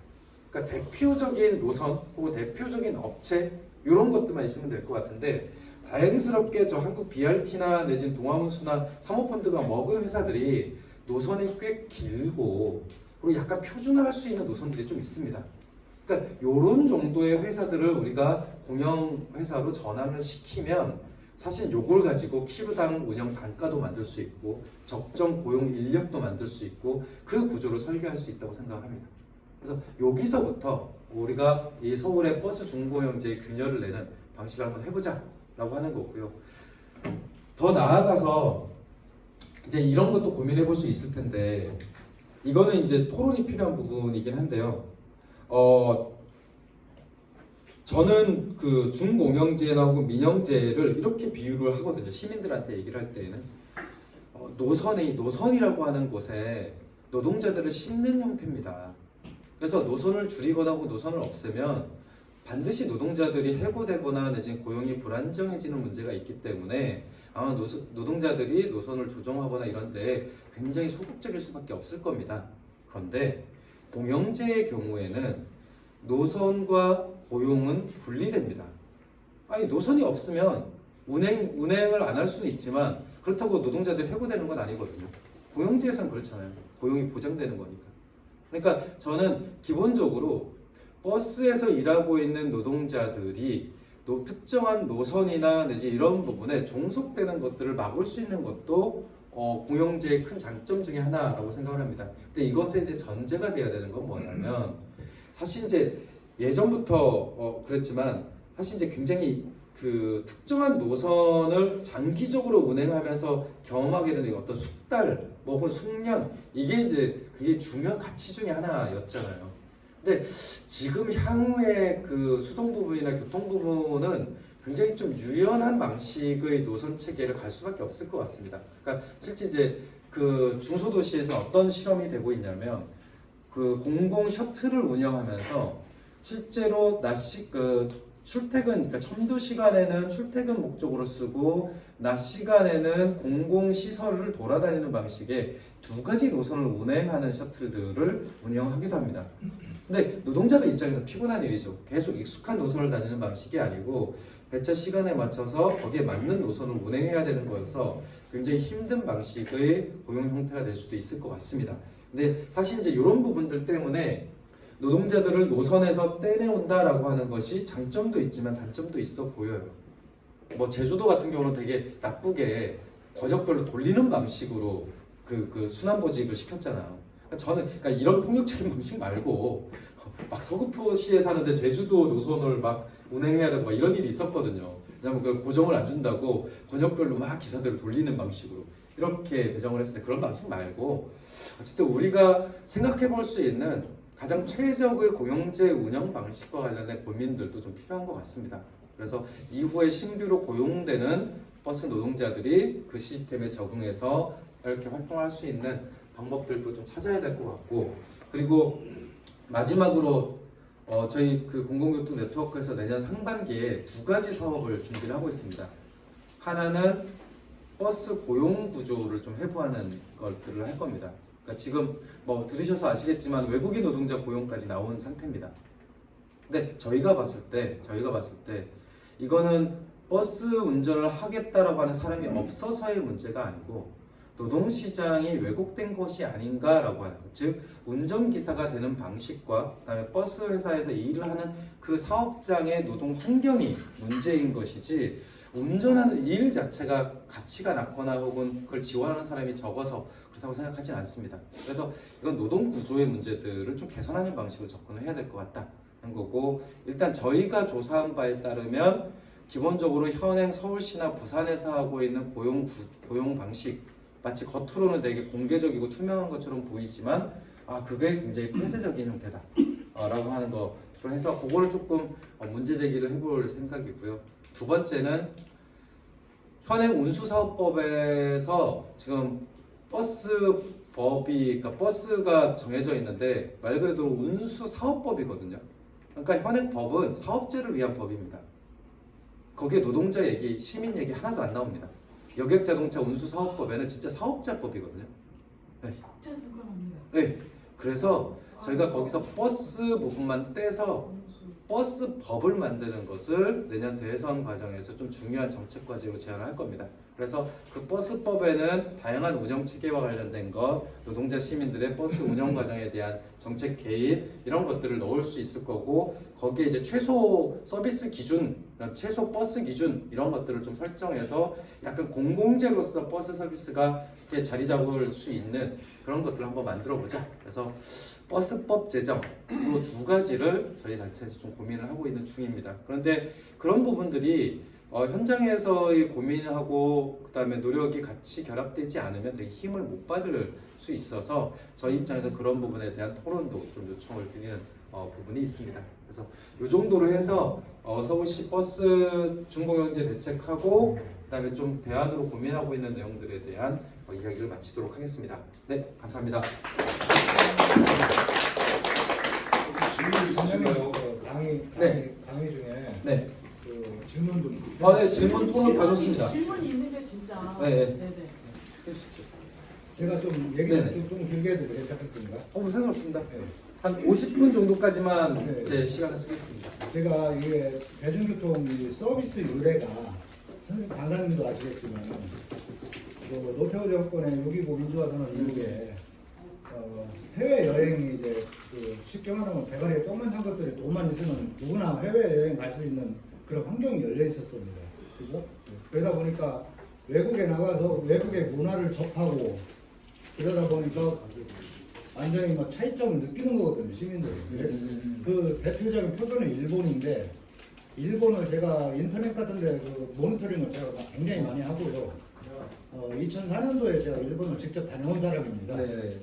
그러니까 대표적인 노선 혹은 대표적인 업체 이런 것들만 있으면 될 것 같은데 다행스럽게 저 한국 BRT나 내지는 동아운수나 사모펀드가 먹을 회사들이 노선이 꽤 길고 그리고 약간 표준화할 수 있는 노선들이 좀 있습니다. 그러니까 이런 정도의 회사들을 우리가 공영 회사로 전환을 시키면 사실 요걸 가지고 키로당 운영 단가도 만들 수 있고 적정 고용 인력도 만들 수 있고 그 구조를 설계할 수 있다고 생각합니다. 그래서 여기서부터 우리가 이 서울의 버스 중공영제의 균열을 내는 방식을 한번 해보자 라고 하는 거고요. 더 나아가서 이제 이런 것도 고민해 볼 수 있을 텐데 이거는 이제 토론이 필요한 부분이긴 한데요. 저는 그 중공영제나 혹은 민영제를 이렇게 비유를 하거든요. 시민들한테 얘기를 할 때에는 노선이라고 하는 곳에 노동자들을 심는 형태입니다. 그래서 노선을 줄이거나 혹은 노선을 없애면 반드시 노동자들이 해고되거나 내지는 고용이 불안정해지는 문제가 있기 때문에 아마 노동자들이 노선을 조정하거나 이런 데 굉장히 소극적일 수밖에 없을 겁니다. 그런데 공영제의 경우에는 노선과 고용은 분리됩니다. 아니 노선이 없으면 운행을 안 할 수는 있지만 그렇다고 노동자들이 해고되는 건 아니거든요. 공영제에서는 그렇잖아요. 고용이 보장되는 거니까. 그러니까 저는 기본적으로 버스에서 일하고 있는 노동자들이 특정한 노선이나 내지 이런 부분에 종속되는 것들을 막을 수 있는 것도 공영제의 큰 장점 중에 하나라고 생각을 합니다. 근데 이것에 이제 전제가 돼야 되는 건 뭐냐면 사실 이제 예전부터 그랬지만 사실 이제 굉장히 그 특정한 노선을 장기적으로 운행하면서 경험하게 되는 어떤 숙달, 뭐 혹은 숙련 이게 이제 그게 중요한 가치 중에 하나였잖아요. 근데 지금 향후의 그 수송 부분이나 교통 부분은 굉장히 좀 유연한 방식의 노선 체계를 갈 수밖에 없을 것 같습니다. 그러니까 실제 이제 그 중소도시에서 어떤 실험이 되고 있냐면 그 공공 셔틀을 운영하면서 실제로 출퇴근, 그러니까 첨도 시간에는 출퇴근 목적으로 쓰고 낮 시간에는 공공 시설을 돌아다니는 방식의 두 가지 노선을 운행하는 셔틀들을 운영하기도 합니다. 근데 노동자들 입장에서 피곤한 일이죠. 계속 익숙한 노선을 다니는 방식이 아니고 배차 시간에 맞춰서 거기에 맞는 노선을 운행해야 되는 거여서 굉장히 힘든 방식의 고용 형태가 될 수도 있을 것 같습니다. 근데 사실 이제 이런 부분들 때문에 노동자들을 노선에서 떼내온다라고 하는 것이 장점도 있지만 단점도 있어 보여요. 뭐 제주도 같은 경우는 되게 나쁘게 권역별로 돌리는 방식으로 그 순환보직을 시켰잖아요. 그러니까 이런 폭력적인 방식 말고 막 서귀포시에 사는데 제주도 노선을 막 운행해야 되고 막 이런 일이 있었거든요. 왜냐면 그걸 고정을 안 준다고 권역별로 막 기사들을 돌리는 방식으로 이렇게 배정을 했을 때 그런 방식 말고 어쨌든 우리가 생각해 볼 수 있는 가장 최적의 공영제 운영 방식과 관련된 고민들도 좀 필요한 것 같습니다. 그래서 이후에 신규로 고용되는 버스 노동자들이 그 시스템에 적응해서 이렇게 활동할 수 있는 방법들도 좀 찾아야 될 것 같고 그리고 마지막으로 저희 그 공공교통 네트워크에서 내년 상반기에 두 가지 사업을 준비를 하고 있습니다. 하나는 버스 고용 구조를 좀 해부하는 것들을 할 겁니다. 그러니까 지금 뭐 들으셔서 아시겠지만 외국인 노동자 고용까지 나온 상태입니다. 근데 저희가 봤을 때 이거는 버스 운전을 하겠다라고 하는 사람이 없어서의 문제가 아니고 노동시장이 왜곡된 것이 아닌가라고 하는 것. 즉 운전기사가 되는 방식과 그다음에 버스 회사에서 일을 하는 그 사업장의 노동 환경이 문제인 것이지 운전하는 일 자체가 가치가 낮거나 혹은 그걸 지원하는 사람이 적어서 그렇다고 생각하진 않습니다. 그래서 이건 노동 구조의 문제들을 좀 개선하는 방식으로 접근을 해야 될 것 같다는 거고, 일단 저희가 조사한 바에 따르면 기본적으로 현행 서울시나 부산에서 하고 있는 고용 방식, 마치 겉으로는 되게 공개적이고 투명한 것처럼 보이지만 그게 굉장히 폐쇄적인 형태다 라고 하는 것으로 해서 그거를 조금 문제 제기를 해볼 생각이고요. 두 번째는 현행 운수사업법에서 지금 버스법이, 그러니까 버스가 정해져 있는데 말 그대로 운수사업법이거든요. 그러니까 현행 법은 사업자를 위한 법입니다. 거기에 노동자 얘기, 시민 얘기 하나도 안 나옵니다. 여객자동차 운수사업법에는 진짜 사업자법이거든요. 네. 진짜 공감합니다. 네. 그래서 저희가 거기서 버스 부분만 떼서 버스 법을 만드는 것을 내년 대선 과정에서 좀 중요한 정책 과제로 제안할 겁니다. 그래서 그 버스법에는 다양한 운영 체계와 관련된 것, 노동자 시민들의 버스 운영 과정에 대한 정책 개입 이런 것들을 넣을 수 있을 거고, 거기에 이제 최소 서비스 기준, 최소 버스 기준 이런 것들을 좀 설정해서 약간 공공재로서 버스 서비스가 이렇게 자리 잡을 수 있는 그런 것들을 한번 만들어 보자. 그래서 버스법 제정 이 두 가지를 저희 단체에서 좀 고민을 하고 있는 중입니다. 그런데 그런 부분들이 현장에서의 고민하고 그다음에 노력이 같이 결합되지 않으면 되게 힘을 못 받을 수 있어서 저희 입장에서 그런 부분에 대한 토론도 좀 요청을 드리는 부분이 있습니다. 그래서 이 정도로 해서 서울시 버스 중공영제 대책하고 그다음에 좀 대안으로 고민하고 있는 내용들에 대한 이야기를 마치도록 하겠습니다. 네, 감사합니다. 질문 있으신가요? 강의 중에 네. 그 질문 좀. 네, 질문 토론 다 좋습니다. 질문이 있는데 진짜. 네. 네네. 해주십시오. 제가 좀 얘기를 좀 길게 해도 괜찮겠습니까? 상관없습니다. 네. 한 50분 정도까지만 네. 제 시간을 쓰겠습니다. 제가 이게 대중교통 이 서비스 유래가 선생님 강사님도 아시겠지만 그 노태우 정권의 6.25 민주화선언 이후에 해외 여행이 이제 그 쉽게 말하면 대가리에 똥만 찬 것들이 돈만 있으면 누구나 해외 여행 갈 수 있는 그런 환경이 열려 있었습니다. 그죠? 그러다 보니까 외국에 나가서 외국의 문화를 접하고 그러다 보니까 완전히 뭐 차이점을 느끼는 거거든요, 시민들이. 그 대표적인 표본은 일본인데, 일본을 제가 인터넷 같은데 그 모니터링을 제가 굉장히 많이 하고요. 2004년도에 제가 일본을 직접 다녀온 사람입니다. 네.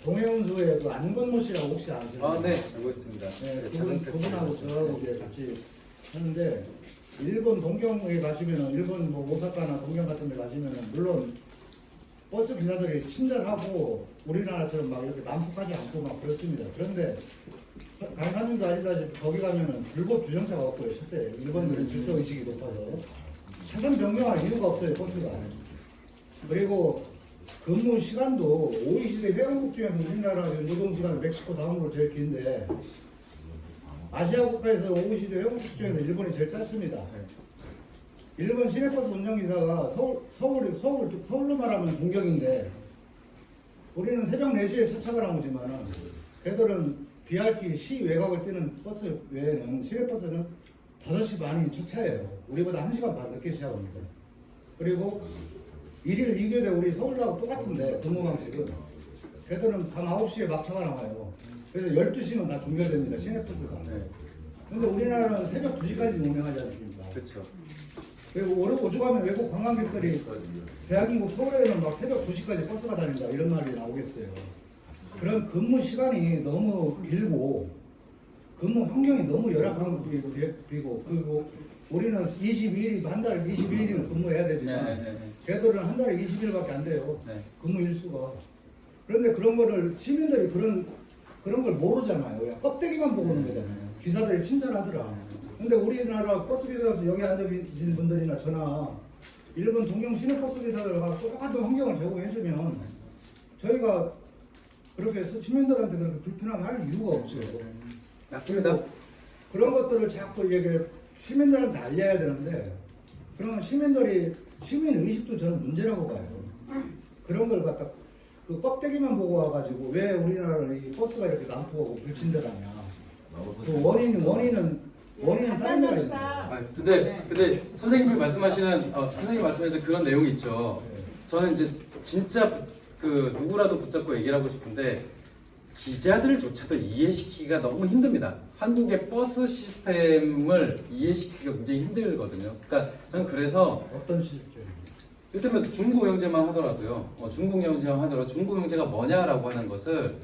동해운수의 그 안건모 씨라고 혹시 아시나요? 네, 알고 있습니다. 네, 그분하고 저하고 이제 같이 하는데, 일본 동경에 가시면은, 일본 뭐 오사카나 동경 같은 데 가시면은, 물론 버스 기사들이 친절하고 우리나라처럼 막 이렇게 난폭하지 않고 막 그렇습니다. 그런데 강사님도 아시다시피 거기 가면은 불법 주정차가 없고요. 실제 일본들은 질서 의식이 높아서 차선 변경할 이유가 없어요, 버스가. 그리고 근무 시간도 OECD 회원국 중에서 우리나라 노동 시간은 멕시코 다음으로 제일 긴데, 아시아 국가에서 OECD 회원국 중에서 일본이 제일 짧습니다. 일본 시내버스 운전기사가 서울로 말하면 동경인데, 우리는 새벽 4시에 차착을 나오지만 걔들은 BRT 시 외곽을 뛰는 버스 외에는 시내버스는 5시 반이 첫 차예요. 우리보다 1시간 반 늦게 시작합니다. 그리고 일일 2교대 우리 서울하고 똑같은데 근무 방식은 걔들은 밤 9시에 막차가 나와요. 그래서 12시는 다 종결됩니다. 시내버스가. 근데 우리나라는 새벽 2시까지 운행하지 않습니까? 그렇죠. 그리고 오죽하면 외국 관광객들이 대한민국 서울에는 막 새벽 2시까지 버스가 다닌다 이런 말이 나오겠어요. 그런 근무 시간이 너무 길고 근무 환경이 너무 열악한 그리고 우리는 22일 한 달에 22일이면 근무해야 되지만 걔들은 한 달에 20일밖에 안 돼요. 근무 일수가. 그런데 그런 거를 시민들이 그런 걸 모르잖아요. 그냥 껍데기만 보고 있는 거잖아요. 기사들이 친절하더라. 근데 우리나라 버스 기사도 여기 앉아 계신 분들이나 저나 일본 동경 시내버스 기사들과 똑같은 환경을 제공해주면 저희가 그렇게 시민들한테 그렇게 불편하게 할 이유가 없죠. 맞습니다. 그런 것들을 자꾸 이게 시민들한테 알려야 되는데 그러면 시민들이 시민 의식도 저는 문제라고 봐요. 그런 걸 갖다 그 껍데기만 보고 와가지고 왜 우리나라는 이 버스가 이렇게 난폭하고 불친절하냐. 그 원인은 다른 데가 있는 거예요. 근데 선생님이 말씀하시는 선생님 말씀하시는 그런 내용이 있죠. 저는 이제 진짜 그 누구라도 붙잡고 얘기를 하고 싶은데 기자들조차도 이해시키기가 너무 힘듭니다. 한국의 버스 시스템을 이해시키기가 굉장히 힘들거든요. 그러니까 저는 그래서 어떤 시스템? 이를테면 중고경제만 하더라도요. 중고경제만 하더라도 중고경제가 뭐냐라고 하는 것을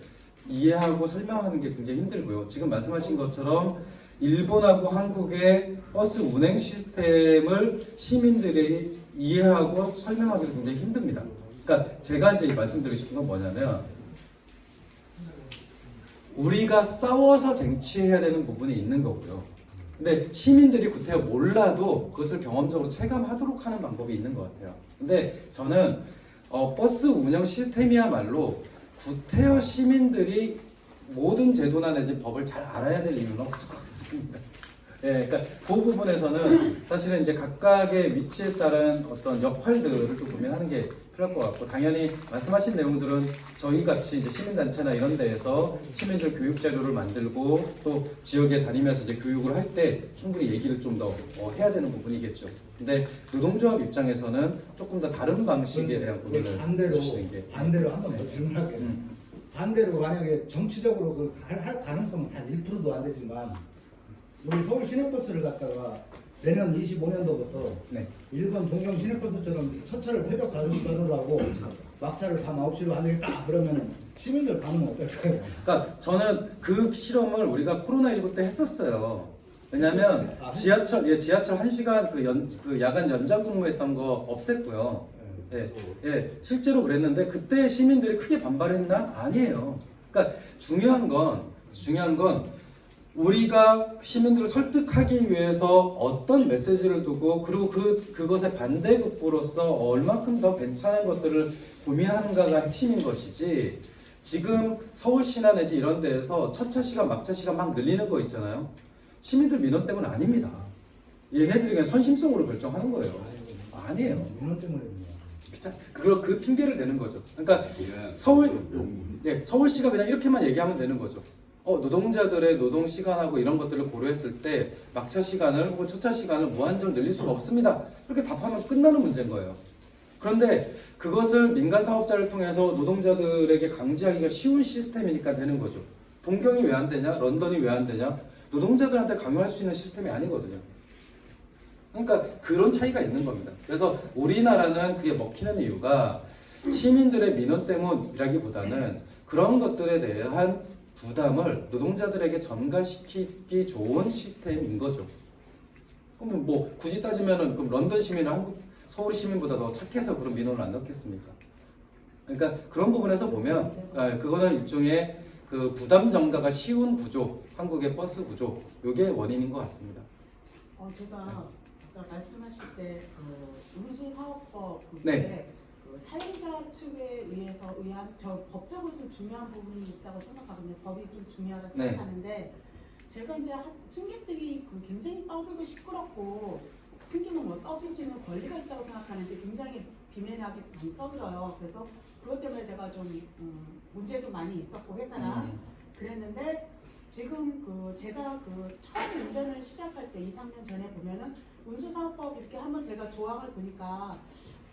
이해하고 설명하는 게 굉장히 힘들고요. 지금 말씀하신 것처럼 일본하고 한국의 버스 운행 시스템을 시민들이 이해하고 설명하기가 굉장히 힘듭니다. 그러니까 제가 이제 말씀드리고 싶은 건 뭐냐면 우리가 싸워서 쟁취해야 되는 부분이 있는 거고요. 근데 시민들이 구태여 몰라도 그것을 경험적으로 체감하도록 하는 방법이 있는 것 같아요. 근데 저는 버스 운영 시스템이야말로 구태여 시민들이 모든 제도나 내지 법을 잘 알아야 될 이유는 없을 것 같습니다. 예, 그러니까 그 부분에서는 사실은 이제 각각의 위치에 따른 어떤 역할들을 좀 고민하는 게 필요할 것 같고, 당연히 말씀하신 내용들은 저희 같이 이제 시민단체나 이런 데에서 시민들 교육 자료를 만들고 또 지역에 다니면서 이제 교육을 할 때 충분히 얘기를 좀 더 해야 되는 부분이겠죠. 근데 노동조합 입장에서는 조금 더 다른 방식에 대한 고민을 해주시는 게 반대로 한 번 더 질문할게요. 반대로 만약에 정치적으로 할 가능성은 단 1%도 안 되지만 우리 서울 시내버스를 갖다가 내년 25년도부터 네. 일본 동경 시내버스처럼 첫 차를 새벽 5시 반으로 하고 막차를 밤 9시로 하겠다 그러면 시민들 반응은 어떨까요? 그러니까 저는 그 실험을 우리가 코로나19 때 했었어요. 왜냐하면 지하철 1시간 그 야간 연장 근무했던 거 없앴고요. 예, 실제로 그랬는데 그때 시민들이 크게 반발했나? 아니에요. 그러니까 중요한 건 우리가 시민들을 설득하기 위해서 어떤 메시지를 두고 그리고 그것의 반대급부로서 얼마큼 더 괜찮은 것들을 고민하는가가 핵심인 것이지, 지금 서울시나 내지 이런 데에서 첫차 시간, 막차 시간 막 늘리는 거 있잖아요. 시민들 민원 때문 아닙니다. 얘네들이 그냥 선심성으로 결정하는 거예요. 아니에요. 민원 때문에 그 핑계를 대는 거죠. 그러니까 서울시가 그냥 이렇게만 얘기하면 되는 거죠. 노동자들의 노동 시간하고 이런 것들을 고려했을 때 막차 시간을 혹은 첫차 시간을 무한정 늘릴 수가 없습니다. 이렇게 답하면 끝나는 문제인 거예요. 그런데 그것을 민간 사업자를 통해서 노동자들에게 강제하기가 쉬운 시스템이니까 되는 거죠. 동경이 왜 안 되냐? 런던이 왜 안 되냐? 노동자들한테 강요할 수 있는 시스템이 아니거든요. 그러니까 그런 차이가 있는 겁니다. 그래서 우리나라는 그게 먹히는 이유가 시민들의 민원 때문이라기보다는 그런 것들에 대한 부담을 노동자들에게 전가시키기 좋은 시스템인 거죠. 그럼 뭐 굳이 따지면은 그럼 런던 시민은 서울 시민보다 더 착해서 그런 민원을 안 넣겠습니까? 그러니까 그런 부분에서 보면 그거는 일종의 그 부담 전가가 쉬운 구조, 한국의 버스 구조, 이게 원인인 것 같습니다. 제가 아까 말씀하실 때 그 운수사업법 네. 그 사용자 측에 의한 저 법적으로 좀 중요한 부분이 있다고 생각하거든요. 법이 좀 중요하다고 네. 생각하는데 제가 이제 승객들이 굉장히 떠들고 시끄럽고 승객은 뭐 떠들 수 있는 권리가 있다고 생각하는데 굉장히 비매하게 많이 떠들어요. 그래서 그것 때문에 제가 좀 문제도 많이 있었고 회사랑 그랬는데 지금 제가 처음 운전을 시작할 때 2, 3년 전에 보면은 운수사업법 이렇게 한번 제가 조항을 보니까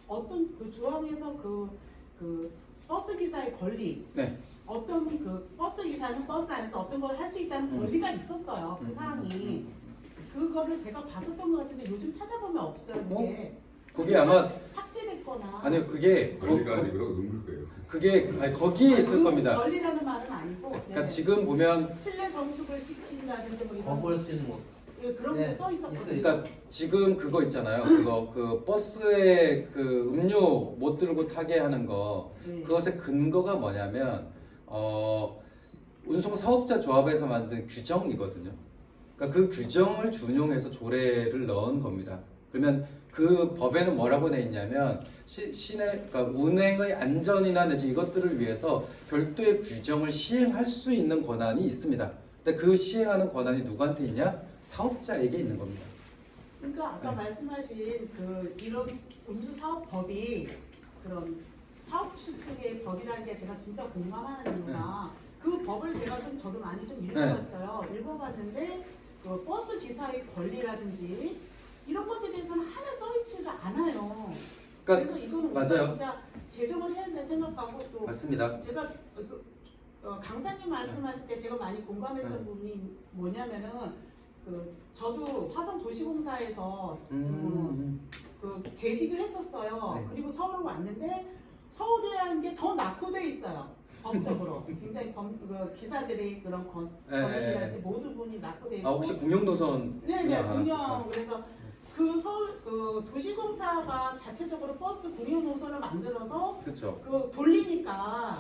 어떤 그 조항에서 그 버스 기사의 권리, 네. 어떤 그 버스 기사는 버스 안에서 어떤 걸 할 수 있다는 권리가 있었어요. 그 사항이. 그거를 제가 봤었던 것 같은데 요즘 찾아보면 없어요. 그게 아마 삭제됐거나. 아니요, 그게 권리가 아니고요, 의무예요. 그게 거기에 있을 겁니다. 권리라는 말은 아니고. 그러니까 네. 지금 보면 실내 정숙을 시킨다든지 뭐 이런 거부할 수 있는 거. 그런 게 써 있었거든요. 그러니까 지금 그거 있잖아요. 그 버스에 그 음료 못 들고 타게 하는 거. 네. 그것의 근거가 뭐냐면 운송 사업자 조합에서 만든 규정이거든요. 그러니까 그 규정을 준용해서 조례를 넣은 겁니다. 그러면 그 법에는 뭐라고 돼 있냐면 그러니까 운행의 안전이나 내지 이것들을 위해서 별도의 규정을 시행할 수 있는 권한이 있습니다. 근데 그 시행하는 권한이 누구한테 있냐? 사업자에게 있는 겁니다. 그러니까 아까 말씀하신 그 이런 운수사업법이 그런 사업 실축의 법이라는 게 제가 진짜 공감하는 이유가 그 법을 제가 좀 저도 많이 좀 읽어봤어요. 읽어봤는데 그 버스 기사의 권리라든지 이런 것에 대해서는 하나 써있지가 않아요. 그러니까 그래서 이거는 맞아요. 우리가 진짜 제정을 해야 된다 생각하고 또 맞습니다. 제가 강사님 말씀하실 때 제가 많이 공감했던 부분이 뭐냐면은 저도 화성도시공사에서 그 재직을 했었어요. 네. 그리고 서울 왔는데 서울이라는 게 더 낙후돼 있어요. 법적으로 굉장히 기사들의 그런 권익이라든지 모든 부분이 낙후돼 있고. 혹시 공영노선? 네네 공영. 그래서 그 서울 그 도시공사가 자체적으로 버스 공영 노선을 만들어서 그렇죠. 그 돌리니까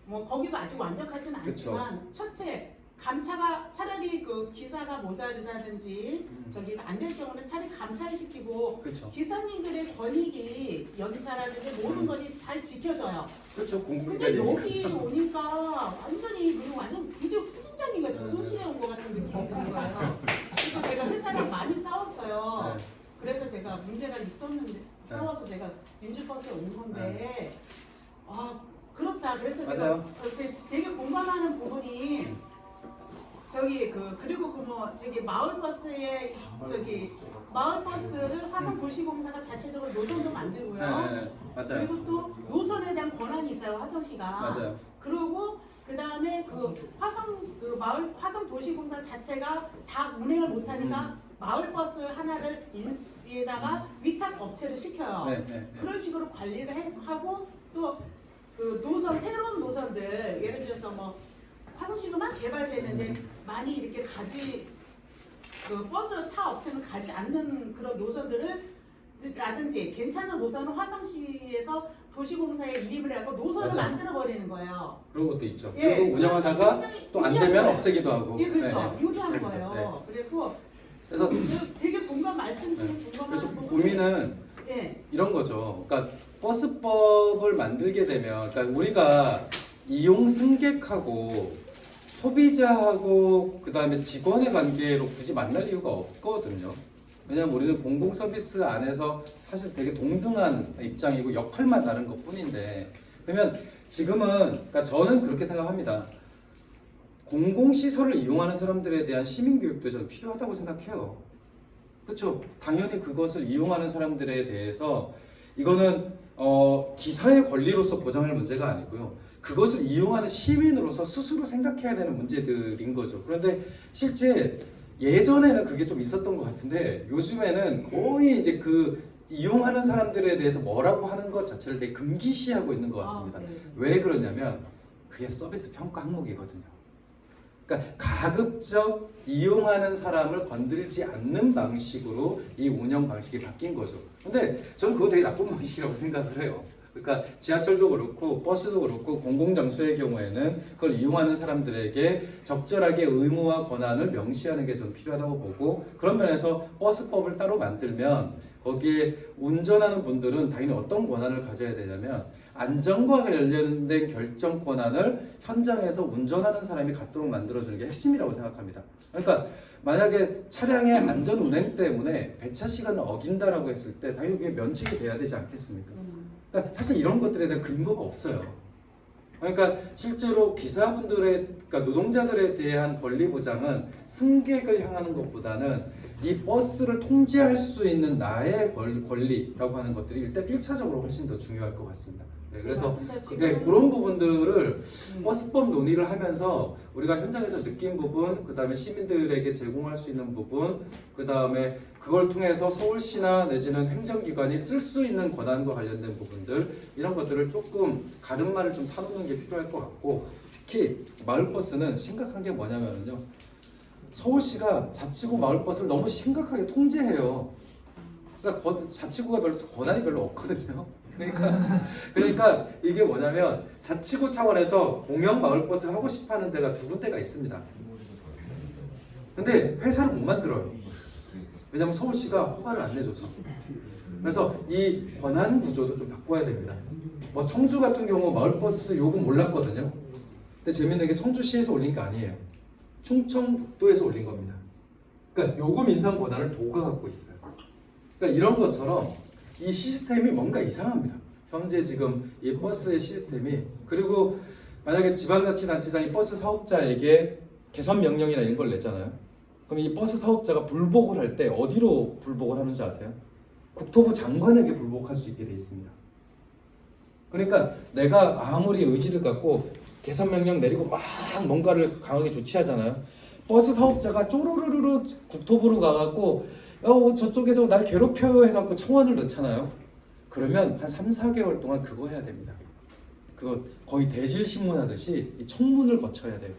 뭐 거기도 아직 완벽하진 않지만 첫째 감차가 차라리 그 기사가 모자르다든지 저기 안 될 경우는 차라리 감차를 시키고 그렇죠. 기사님들의 권익이 연차라든지 모든 것이 잘 지켜져요. 그렇죠. 근데 공공기관이. 여기 오니까 완전히 그리고 완전 비디오 후진장이가 조선시대에 온 것 같은 느낌이 드는 거예요. 그래서 제가 회사랑 많이 싸웠어요. 네. 그래서 제가 문제가 있었는데 싸워서 제가 민주버스에 온 건데 그렇다. 그래서 맞아요. 제가 되게 공감하는 부분이 저기 그리고 저기 마을버스에 저기 마을버스를 화성도시공사가 자체적으로 노선도 만들고요. 네, 맞아요. 그리고 또 노선에 대한 권한이 있어요. 화성시가. 맞아요. 그리고 그다음에 화성도시공사 자체가 다 운행을 못하니까 마을버스 하나를 에다가 위탁 업체를 시켜요. 네. 그런 식으로 관리를 하고 또 그 노선 새로운 노선들 예를 들어서 뭐 화성시로만 개발되는데 많이 이렇게 그 버스 타 업체는 가지 않는 그런 노선들을 라든지 괜찮은 노선은 화성시에서 도시공사에 이름을 하고 노선을 맞아요. 만들어 버리는 거예요. 그런 것도 있죠. 예, 그리고 운영하다가 굉장히 또 안 유리한 되면 거예요. 없애기도 하고. 예, 그렇죠. 네. 유리한 네. 거예요. 그리고 그래서 되게 말씀 중에 그래서 공감하는 부분이 고민은 예. 이런 거죠. 그러니까 버스법을 만들게 되면, 그러니까 우리가 이용 승객하고 소비자하고 그 다음에 직원의 관계로 굳이 만날 이유가 없거든요. 왜냐하면 우리는 공공 서비스 안에서 사실 되게 동등한 입장이고 역할만 다른 것뿐인데, 그러면 지금은 그러니까 저는 그렇게 생각합니다. 공공시설을 이용하는 사람들에 대한 시민교육도 저는 필요하다고 생각해요. 그렇죠. 당연히 그것을 이용하는 사람들에 대해서 이거는 기사의 권리로서 보장할 문제가 아니고요. 그것을 이용하는 시민으로서 스스로 생각해야 되는 문제들인 거죠. 그런데 실제 예전에는 그게 좀 있었던 것 같은데 요즘에는 거의 이제 그 이용하는 사람들에 대해서 뭐라고 하는 것 자체를 되게 금기시하고 있는 것 같습니다. 네. 왜 그러냐면 그게 서비스 평가 항목이거든요. 그러니까 가급적 이용하는 사람을 건들지 않는 방식으로 이 운영 방식이 바뀐 거죠. 근데 저는 그거 되게 나쁜 방식이라고 생각을 해요. 그러니까 지하철도 그렇고 버스도 그렇고 공공장소의 경우에는 그걸 이용하는 사람들에게 적절하게 의무와 권한을 명시하는 게 저는 필요하다고 보고, 그런 면에서 버스법을 따로 만들면 거기에 운전하는 분들은 당연히 어떤 권한을 가져야 되냐면 안전과 관련된 결정 권한을 현장에서 운전하는 사람이 갖도록 만들어주는 게 핵심이라고 생각합니다. 그러니까 만약에 차량의 안전 운행 때문에 배차 시간을 어긴다라고 했을 때 당연히 그게 면책이 돼야 되지 않겠습니까? 그러니까 사실 이런 것들에 대한 근거가 없어요. 그러니까 실제로 기사분들의, 그러니까 노동자들에 대한 권리 보장은 승객을 향하는 것보다는 이 버스를 통제할 수 있는 나의 권리라고 하는 것들이 일단 1차적으로 훨씬 더 중요할 것 같습니다. 네, 그래서 그런 부분들을 버스법 논의를 하면서 우리가 현장에서 느낀 부분, 그 다음에 시민들에게 제공할 수 있는 부분, 그 다음에 그걸 통해서 서울시나 내지는 행정기관이 쓸 수 있는 권한과 관련된 부분들, 이런 것들을 조금 가름마를 좀 타놓는 게 필요할 것 같고, 특히 마을버스는 심각한 게 뭐냐면요, 서울시가 자치구 마을버스를 너무 심각하게 통제해요. 그러니까 자치구가 권한이 별로 없거든요. 그러니까 이게 뭐냐면 자치구 차원에서 공영 마을버스를 하고 싶어하는 데가 두 군데가 있습니다. 근데 회사를 못 만들어요. 왜냐하면 서울시가 허가를 안 내줘서. 그래서 이 권한 구조도 좀 바꿔야 됩니다. 뭐 청주 같은 경우 마을버스 요금 올랐거든요. 근데 재밌는 게 청주시에서 올린 게 아니에요. 충청북도에서 올린 겁니다. 그러니까 요금 인상 권한을 도가 갖고 있어요. 그러니까 이런 것처럼 이 시스템이 뭔가 이상합니다. 현재 지금 이 버스의 시스템이. 그리고 만약에 지방자치단체장이 버스 사업자에게 개선 명령이나 이런 걸 내잖아요. 그럼 이 버스 사업자가 불복을 할 때 어디로 불복을 하는 줄 아세요? 국토부 장관에게 불복할 수 있게 돼 있습니다. 그러니까 내가 아무리 의지를 갖고 개선 명령 내리고 막 뭔가를 강하게 조치하잖아요. 버스 사업자가 쪼르르르 국토부로 가갖고 저쪽에서 날 괴롭혀요 해갖고 청원을 넣잖아요. 그러면 한 3, 4개월 동안 그거 해야 됩니다. 그거 거의 대질신문 하듯이 이 청문을 거쳐야 돼요.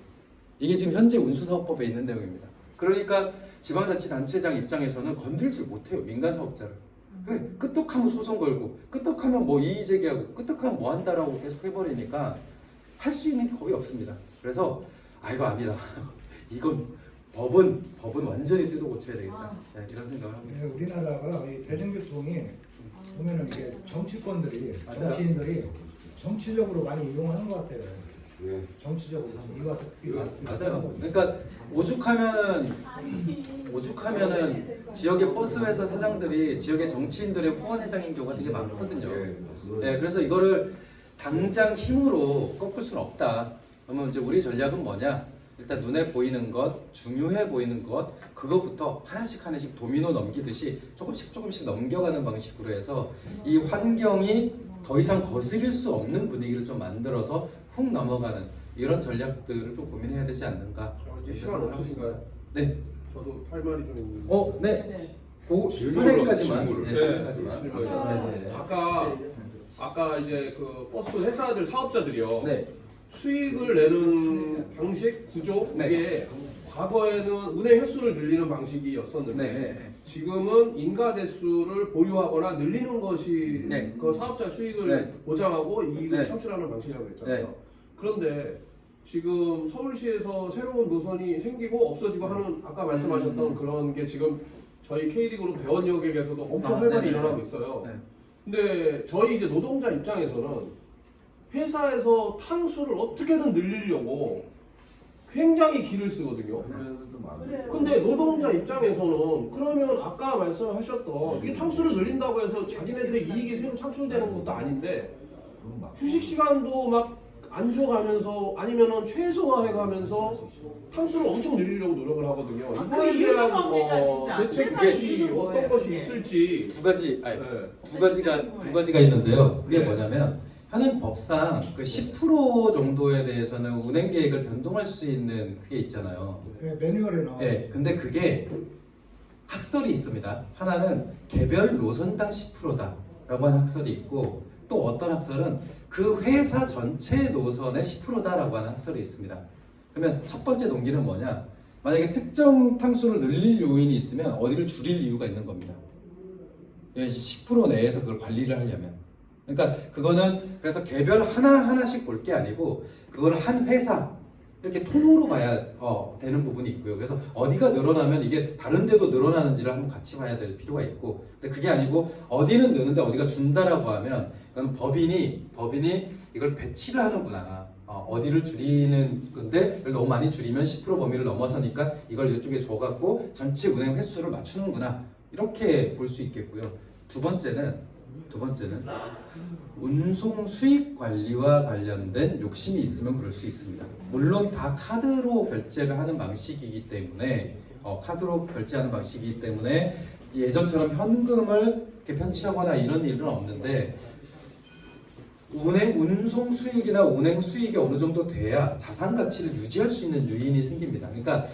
이게 지금 현재 운수사업법에 있는 내용입니다. 그러니까 지방자치단체장 입장에서는 건들지 못해요. 민간사업자를. 끄떡하면 소송 걸고 끄떡하면 뭐 이의 제기하고 끄떡하면 뭐 한다라고 계속 해버리니까 할 수 있는 게 거의 없습니다. 그래서 이거 아니다. 이건 법은 완전히 뜯어 고쳐야 되겠다. 네, 이런 생각을 하고 있습니다. 우리나라가 이 대중교통이 보면은 이게 정치권들이 맞아요. 정치인들이 정치적으로 많이 이용하는 것 같아요. 예. 정치적으로 맞아요. 그러니까 오죽하면은 지역의 버스 회사 사장들이 지역의 정치인들의 후원회장인 경우가 되게 많거든요. 네, 그래서 이거를 당장 힘으로 꺾을 수는 없다. 그러면 이제 우리 전략은 뭐냐? 일단 눈에 보이는 것, 중요해 보이는 것, 그거부터 하나씩 도미노 넘기듯이 조금씩 넘겨가는 방식으로 해서 이 환경이 더 이상 거스릴 수 없는 분위기를 좀 만들어서 훅 넘어가는 이런 전략들을 좀 고민해야 되지 않는가. 이제 시간 없으신가요? 네. 저도 할 말이 좀 있는데. 네. 네. 그 질문까지만. 선생님까지만. 네. 아까 이제 그 버스 회사들 사업자들이요. 네. 수익을 내는 방식 구조 네. 이게 과거에는 은행 횟수를 늘리는 방식이었었는데 네. 지금은 인가 대수를 보유하거나 늘리는 것이 네. 그 사업자 수익을 네. 보장하고 이익을 네. 창출하는 방식이라고 했잖아요. 네. 그런데 지금 서울시에서 새로운 노선이 생기고 없어지고 하는 아까 말씀하셨던 그런 게 지금 저희 K리그로 배원역에서도 엄청 활발히 네네. 일어나고 있어요. 네. 근데 저희 이제 노동자 입장에서는 회사에서 탕수를 어떻게든 늘리려고 굉장히 기를 쓰거든요. 그래도 많아요. 그래요. 근데 노동자 입장에서는 그러면 아까 말씀하셨던 이게 탕수를 늘린다고 해서 자기네들의 이익이 새로 창출되는 것도 아닌데 그건 막 휴식 시간도 막 안 줘가면서 아니면은 최소화해가면서 탕수를 엄청 늘리려고 노력을 하거든요. 이거에 이유는 대한 뭡니까, 진짜? 대책 세상에 이 이유는 어떤 뭐예요? 것이 네. 있을지 두 가지 네. 두 가지가 있는데요. 그게 네. 뭐냐면 하는 법상 그 10% 정도에 대해서는 운행 계획을 변동할 수 있는 그게 있잖아요. 매뉴얼에 나와. 네, 근데 그게 학설이 있습니다. 하나는 개별 노선당 10%다라고 하는 학설이 있고 또 어떤 학설은 그 회사 전체 노선의 10%다라고 하는 학설이 있습니다. 그러면 첫 번째 동기는 뭐냐? 만약에 특정 탕수를 늘릴 요인이 있으면 어디를 줄일 이유가 있는 겁니다. 10% 내에서 그걸 관리를 하려면. 그러니까 그거는 그래서 개별 하나씩 볼 게 아니고 그걸 한 회사 이렇게 통으로 봐야 되는 부분이 있고요. 그래서 어디가 늘어나면 이게 다른 데도 늘어나는지를 한번 같이 봐야 될 필요가 있고, 근데 그게 아니고 어디는 느는데 어디가 준다라고 하면 그건 법인이 이걸 배치를 하는구나. 어디를 줄이는 건데 이걸 너무 많이 줄이면 10% 범위를 넘어서니까 이걸 이쪽에 줘갖고 전체 운행 횟수를 맞추는구나. 이렇게 볼 수 있겠고요. 두 번째는 운송 수익 관리와 관련된 욕심이 있으면 그럴 수 있습니다. 물론 다 카드로 결제를 하는 방식이기 때문에 카드로 결제하는 방식이기 때문에 예전처럼 현금을 이렇게 편취하거나 이런 일은 없는데 운송 수익이나 운행 수익이 어느 정도 돼야 자산 가치를 유지할 수 있는 요인이 생깁니다. 그러니까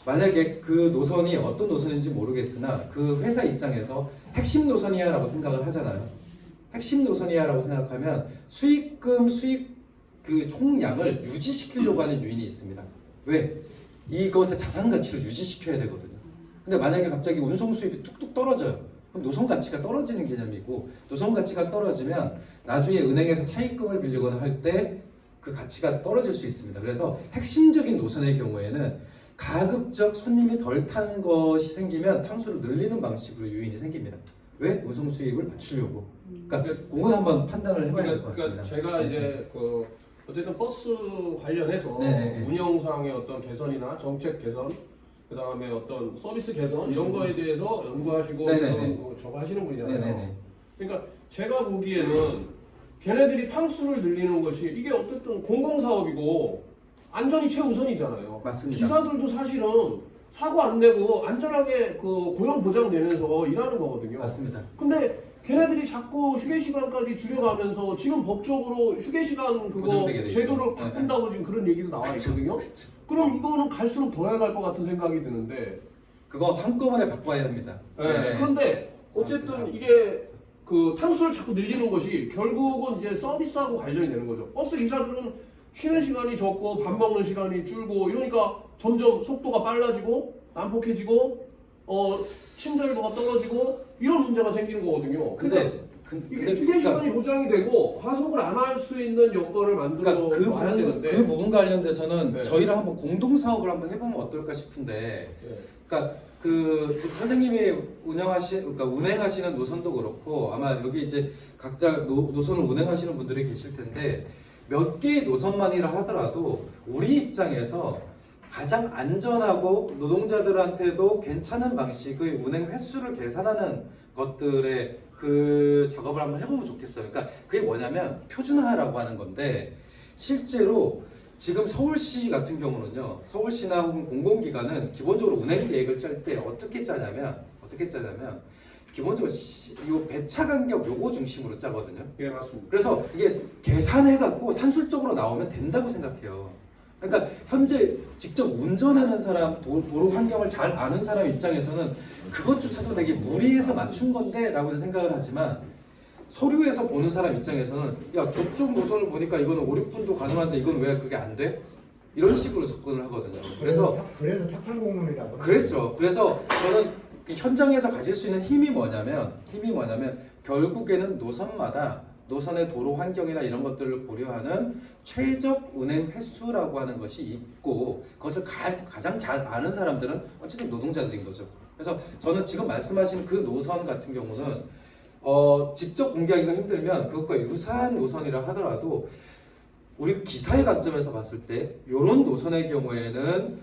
만약에 그 노선이 어떤 노선인지 모르겠으나 그 회사 입장에서 핵심 노선이야라고 생각을 하잖아요. 핵심 노선이야라고 생각하면 수익 그 총량을 유지시키려고 하는 요인이 있습니다. 왜? 이것의 자산 가치를 유지시켜야 되거든요. 근데 만약에 갑자기 운송 수입이 뚝뚝 떨어져요. 그럼 노선 가치가 떨어지는 개념이고 노선 가치가 떨어지면 나중에 은행에서 차입금을 빌리거나 할 때 그 가치가 떨어질 수 있습니다. 그래서 핵심적인 노선의 경우에는 가급적 손님이 덜 타는 것이 생기면 탕수를 늘리는 방식으로 유인이 생깁니다. 왜? 운송 수입을 맞추려고. 그러니까 그건 한번 판단을 해봐야 될 것 같습니다. 제가 네. 이제 그 어쨌든 버스 관련해서 네. 운영상의 어떤 개선이나 정책 개선, 그 다음에 어떤 서비스 개선 이런 거에 대해서 연구하시고 네. 그런 거 저거 하시는 분이잖아요. 네네네. 그러니까 제가 보기에는 걔네들이 탕수를 늘리는 것이 이게 어쨌든 공공사업이고 안전이 최우선이잖아요. 맞습니다. 기사들도 사실은 사고 안 내고 안전하게 그 고용 보장 내면서 일하는 거거든요. 맞습니다. 근데 걔네들이 자꾸 휴게 시간까지 줄여가면서 지금 법적으로 휴게 시간 그거 보장되게 돼 있죠. 제도를 네, 바꾼다고 지금 그런 얘기도 나와 있거든요. 그쵸. 그럼 이거는 갈수록 더 해갈 것 같은 생각이 드는데. 그거 한꺼번에 바꿔야 합니다. 네. 그런데 어쨌든 이게 그 탕수를 자꾸 늘리는 것이 결국은 이제 서비스하고 관련이 되는 거죠. 버스 기사들은 쉬는 시간이 적고 밥 먹는 시간이 줄고 이러니까 점점 속도가 빨라지고 난폭해지고 친절도가 떨어지고 이런 문제가 생기는 거거든요. 근데 이게 휴게 시간이 보장이 되고 과속을 안 할 수 있는 여건을 만들어 그러니까 놔야 되는데 그 부분 관련돼서는 네. 저희랑 한번 공동 사업을 한번 해보면 어떨까 싶은데, 그러니까 그 지금 선생님이 그러니까 운행하시는 노선도 그렇고 아마 여기 이제 각자 노선을 운행하시는 분들이 계실 텐데 몇 개의 노선만이라 하더라도 우리 입장에서 가장 안전하고 노동자들한테도 괜찮은 방식의 운행 횟수를 계산하는 것들의 그 작업을 한번 해보면 좋겠어요. 그러니까 그게 뭐냐면 표준화라고 하는 건데 실제로 지금 서울시 같은 경우는요, 서울시나 혹은 공공기관은 기본적으로 운행 계획을 짤 때 어떻게 짜냐면 기본적으로 이 배차 간격 요거 중심으로 짜거든요. 예, 맞습니다. 그래서 이게 계산해갖고 산술적으로 나오면 된다고 생각해요. 그러니까 현재 직접 운전하는 사람, 도로 환경을 잘 아는 사람 입장에서는 그것조차도 되게 무리해서 맞춘 건데 라고 생각을 하지만 서류에서 보는 사람 입장에서는 야 저쪽 노선을 보니까 이거는 5, 6분도 가능한데 이건 왜 그게 안 돼? 이런 식으로 접근을 하거든요. 그래서 탁상공론이라고. 그랬죠. 그래서 저는 그 현장에서 가질 수 있는 힘이 뭐냐면 결국에는 노선의 도로 환경이나 이런 것들을 고려하는 최적 운행 횟수라고 하는 것이 있고 그것을 가장 잘 아는 사람들은 어쨌든 노동자들인 거죠. 그래서 저는 지금 말씀하신 그 노선 같은 경우는 직접 공개하기가 힘들면 그것과 유사한 노선이라 하더라도 우리 기사의 관점에서 봤을 때 이런 노선의 경우에는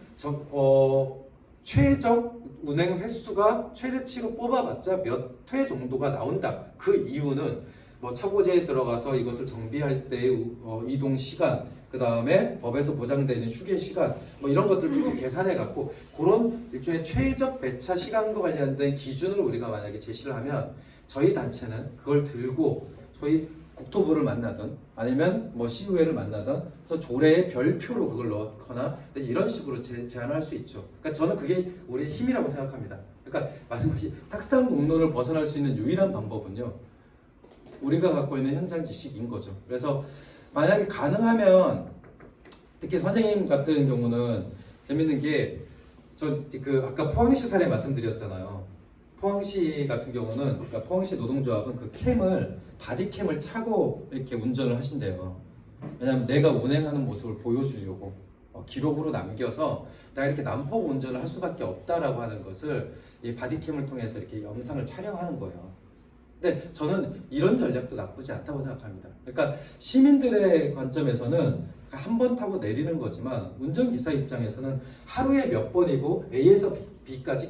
최적 운행 횟수가 최대치로 뽑아봤자 몇 회 정도가 나온다. 그 이유는 뭐 차고지에 들어가서 이것을 정비할 때의 이동 시간, 그 다음에 법에서 보장되는 휴게 시간, 뭐 이런 것들 쭉 계산해 갖고 그런 일종의 최적 배차 시간과 관련된 기준을 우리가 만약에 제시를 하면 저희 단체는 그걸 들고 저희 국토부를 만나든 아니면 뭐 시의회를 만나든 그래서 조례에 별표로 그걸 넣거나 이런 식으로 제안을 할 수 있죠. 그러니까 저는 그게 우리의 힘이라고 생각합니다. 그러니까 말씀드린 탁상 공론을 벗어날 수 있는 유일한 방법은요, 우리가 갖고 있는 현장 지식인 거죠. 그래서 만약에 가능하면 특히 선생님 같은 경우는 재밌는 게 저 그 아까 포항시 사례 말씀드렸잖아요. 포항시 같은 경우는 그러니까 포항시 노동조합은 그 바디캠을 차고 이렇게 운전을 하신대요. 왜냐하면 내가 운행하는 모습을 보여주려고 기록으로 남겨서 내가 이렇게 난폭 운전을 할 수밖에 없다라고 하는 것을 이 바디캠을 통해서 이렇게 영상을 촬영하는 거예요. 근데 저는 이런 전략도 나쁘지 않다고 생각합니다. 그러니까 시민들의 관점에서는 한 번 타고 내리는 거지만 운전기사 입장에서는 하루에 몇 번이고 A에서 B까지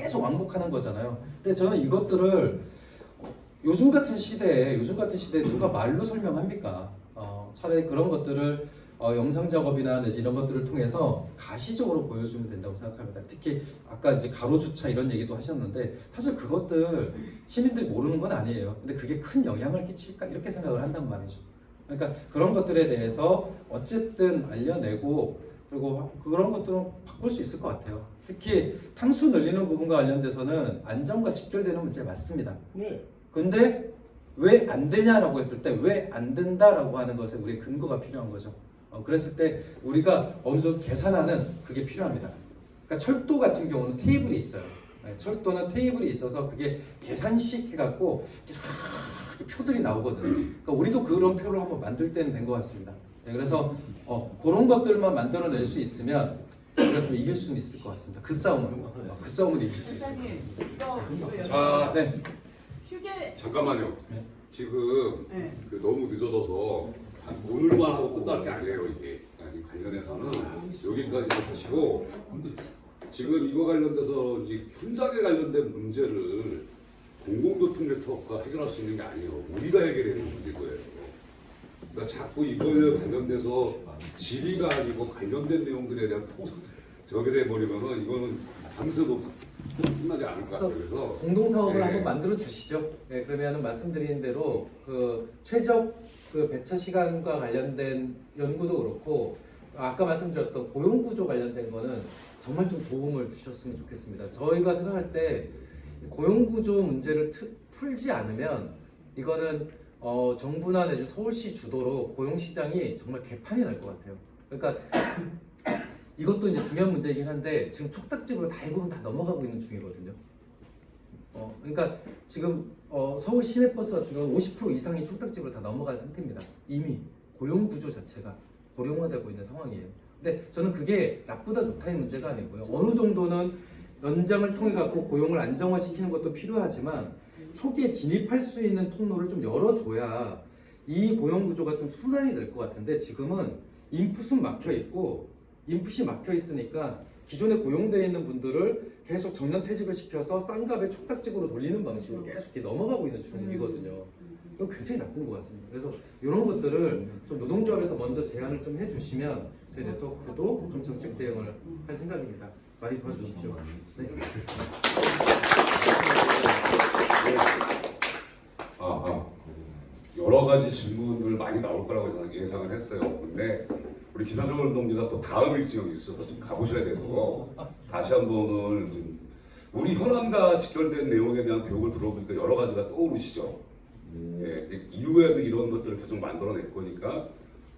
계속 왕복하는 거잖아요. 근데 저는 이것들을 요즘 같은 시대에 누가 말로 설명합니까? 차라리 그런 것들을 영상 작업이나 이런 것들을 통해서 가시적으로 보여주면 된다고 생각합니다. 특히 아까 이제 가로주차 이런 얘기도 하셨는데 사실 그것들 시민들이 모르는 건 아니에요. 근데 그게 큰 영향을 끼칠까 이렇게 생각을 한단 말이죠. 그러니까 그런 것들에 대해서 어쨌든 알려내고 그리고 그런 것들은 바꿀 수 있을 것 같아요. 특히 탕수 늘리는 부분과 관련돼서는 안전과 직결되는 문제 맞습니다. 네. 근데 왜 안 되냐라고 했을 때 왜 안 된다라고 하는 것에 우리의 근거가 필요한 거죠. 그랬을 때 우리가 어느 정도 계산하는 그게 필요합니다. 그러니까 철도 같은 경우는 테이블이 있어요. 철도는 테이블이 있어서 그게 계산식 해갖고 이렇게 표들이 나오거든요. 그러니까 우리도 그런 표를 한번 만들 때는 된 것 같습니다. 네, 그래서 그런 것들만 만들어낼 수 있으면 우리가 좀 이길 수는 있을 것 같습니다. 그 싸움은 이길 수 있을 것 실장님 같습니다. 이거 자, 네. 휴게 잠깐만요. 네. 지금 네. 너무 늦어져서 오늘만 하고 끝날 게 아니에요 이게. 아니, 관련해서는 여기까지 하시고 지금 이거 관련돼서 이제 현장에 관련된 문제를 공공교통 네트워크가 해결할 수 있는 게 아니에요. 우리가 해결해야 되는 문제인 거예요. 그러니까 자꾸 이걸 관련돼서 질의가 아니고 관련된 내용들에 대한 저게 돼버리면은 이거는 밤새도 끝나지 않을 것 같아요. 그래서 공동 사업을 네. 한번 만들어 주시죠. 네, 그러면은 말씀드린 대로 그 최적 그 배차 시간과 관련된 연구도 그렇고 아까 말씀드렸던 고용 구조 관련된 거는 정말 좀 도움을 주셨으면 좋겠습니다. 저희가 생각할 때 고용 구조 문제를 풀지 않으면 이거는 정부나 내지 서울시 주도로 고용 시장이 정말 개판이 날 것 같아요. 그러니까 이것도 이제 중요한 문제이긴 한데 지금 촉탁집으로 대부분 다 넘어가고 있는 중이거든요. 그러니까 지금 서울 시내버스 같은 경우는 50% 이상이 촉탁집으로 다 넘어간 상태입니다. 이미 고용 구조 자체가 고령화되고 있는 상황이에요. 근데 저는 그게 나쁘다 좋다의 문제가 아니고요. 어느 정도는 연장을 통해 갖고 고용을 안정화시키는 것도 필요하지만 초기에 진입할 수 있는 통로를 좀 열어줘야 이 고용 구조가 좀 순환이 될 것 같은데 지금은 인풋은 막혀 있고 인풋이 막혀 있으니까 기존에 고용되어 있는 분들을 계속 정년 퇴직을 시켜서 싼 값에 촉탁집으로 돌리는 방식으로 계속 이렇게 넘어가고 있는 중이거든요. 이건 굉장히 나쁜 것 같습니다. 그래서 이런 것들을 좀 노동조합에서 먼저 제안을 좀 해주시면 저희 네트워크도 좀 정책 대응을 할 생각입니다. 많이 도와주십시오. 네, 알겠습니다. 여러 가지 질문들 많이 나올 거라고 저는 예상을 했어요. 근데 우리 김상정 동지가 또 다음 일정이 있어서 좀 가보셔야 돼서 다시 한번은 좀 우리 현안과 직결된 내용에 대한 교육을 들어보니까 여러 가지가 떠오르시죠. 예, 이후에도 이런 것들을 계속 만들어낼 거니까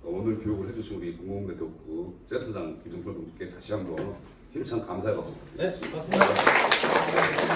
오늘 교육을 해주신 우리 공공네트워크 센터장 김성철 동지께 다시 한번 힘찬 감사의 박수 네, 드리겠습니다. 맞습니다.